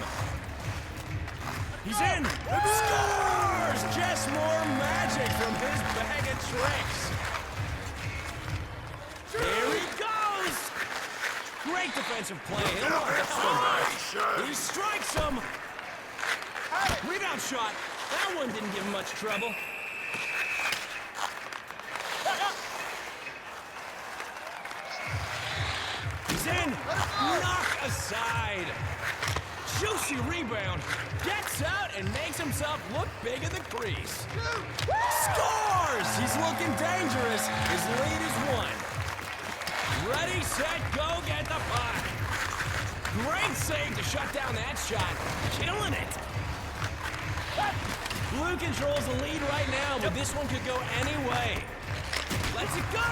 He's in. Scores! Just more magic from his bag of tricks. Here he goes! Great defensive play. He'll mark that one. He strikes him. Rebound shot. That one didn't give him much trouble. He's in. Knock aside. Juicy rebound. Gets out and makes himself look big in the crease. Scores! He's looking dangerous. His lead is 1. Ready, set, go, get the puck. Great save to shut down that shot. Killing it. Blue controls the lead right now, but this one could go any way. Lets it go!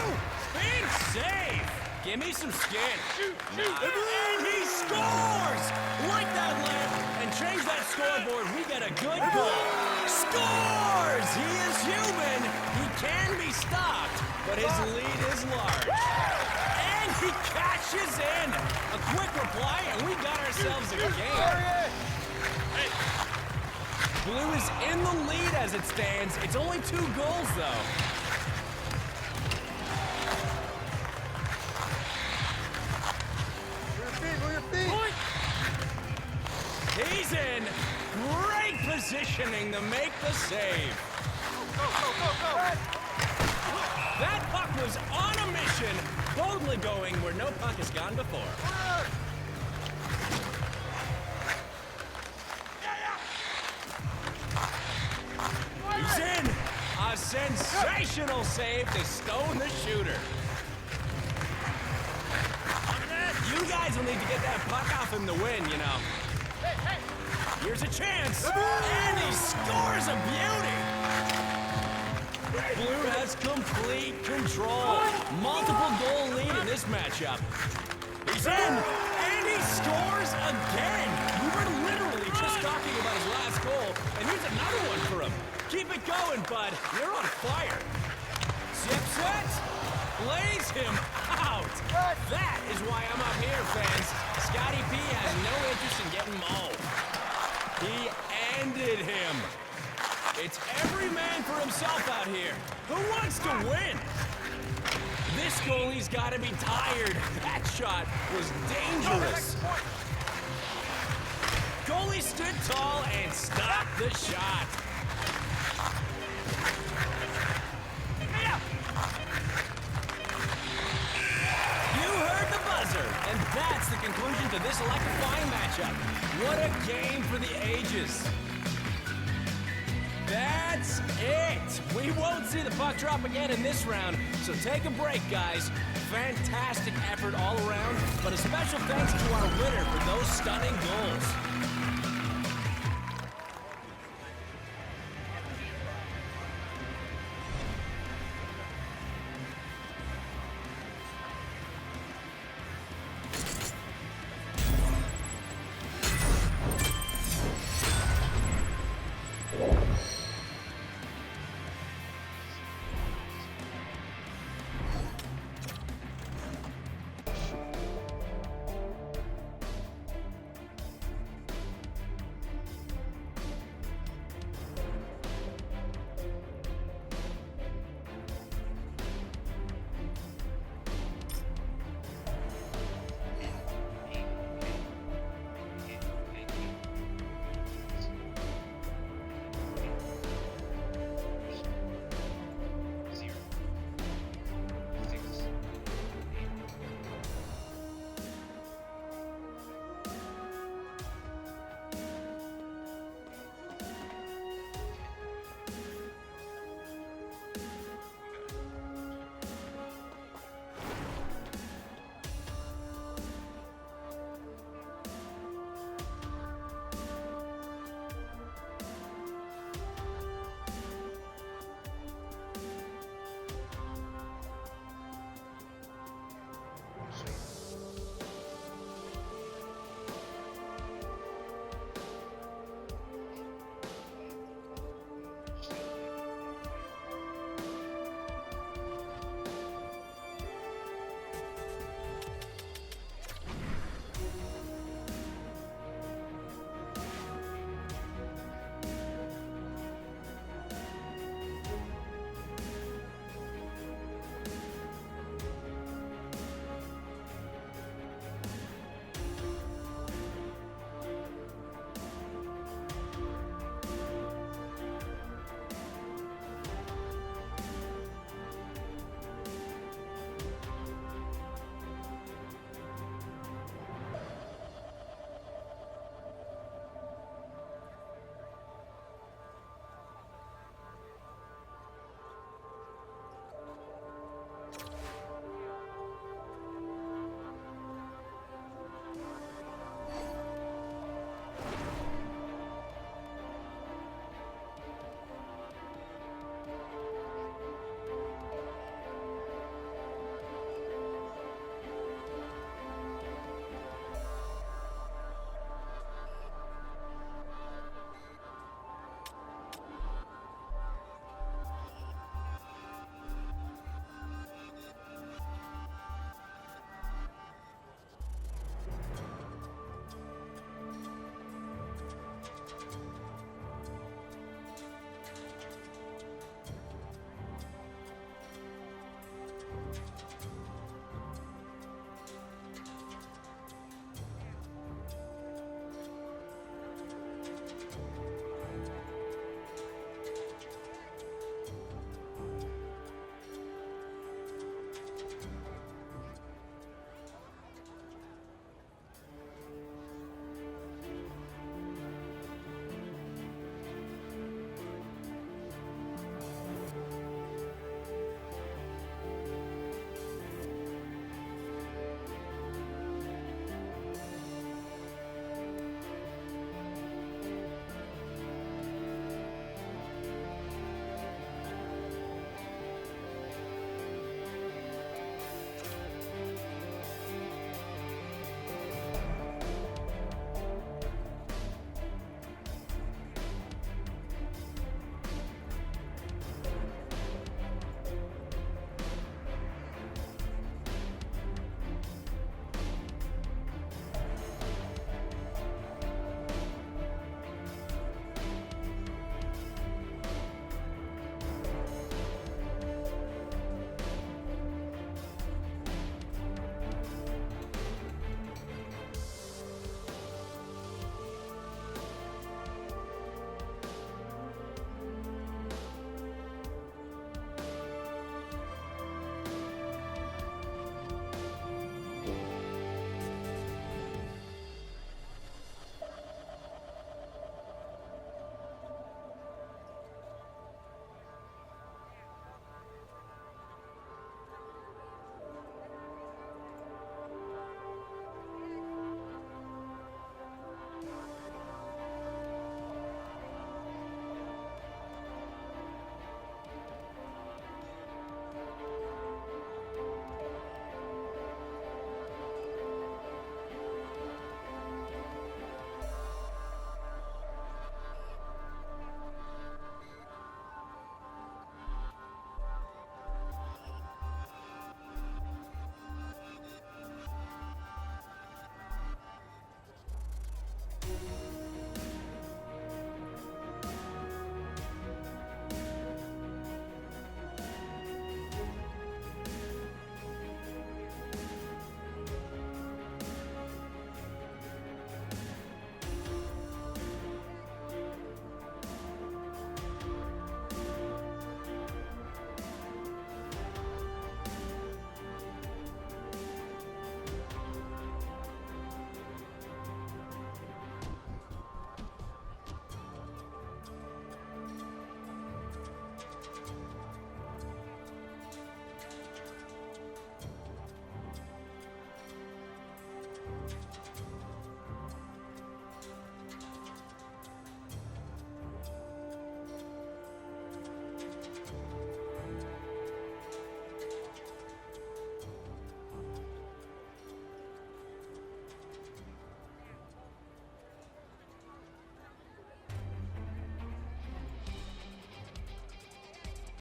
Big save! Give me some skin. And he scores! Like that lamp and change that scoreboard. We got a good goal. Scores! He is human. He can be stopped, but his lead is large. And he cashes in. A quick reply, and we got ourselves a game. Blue is in the lead as it stands. It's only 2 goals, though. Move your feet. He's in. Great positioning to make the save. Go. That puck was on a mission, boldly going where no puck has gone before. He's in! A sensational save to stone the shooter. You guys will need to get that puck off him to win, you know. Here's a chance, and he scores a beauty! Blue has complete control. Multiple goal lead in this matchup. He's in, and he scores again! We were literally just talking about his last goal, and here's another one for him. Keep it going, bud. You're on fire. Zip set. Lays him out. That is why I'm up here, fans. Scotty P has no interest in getting mauled. He ended him. It's every man for himself out here. Who wants to win? This goalie's got to be tired. That shot was dangerous. Goalie stood tall and stopped the shot. And that's the conclusion to this electrifying matchup. What a game for the ages. That's it. We won't see the puck drop again in this round, so take a break, guys. Fantastic effort all around, but a special thanks to our winner for those stunning goals.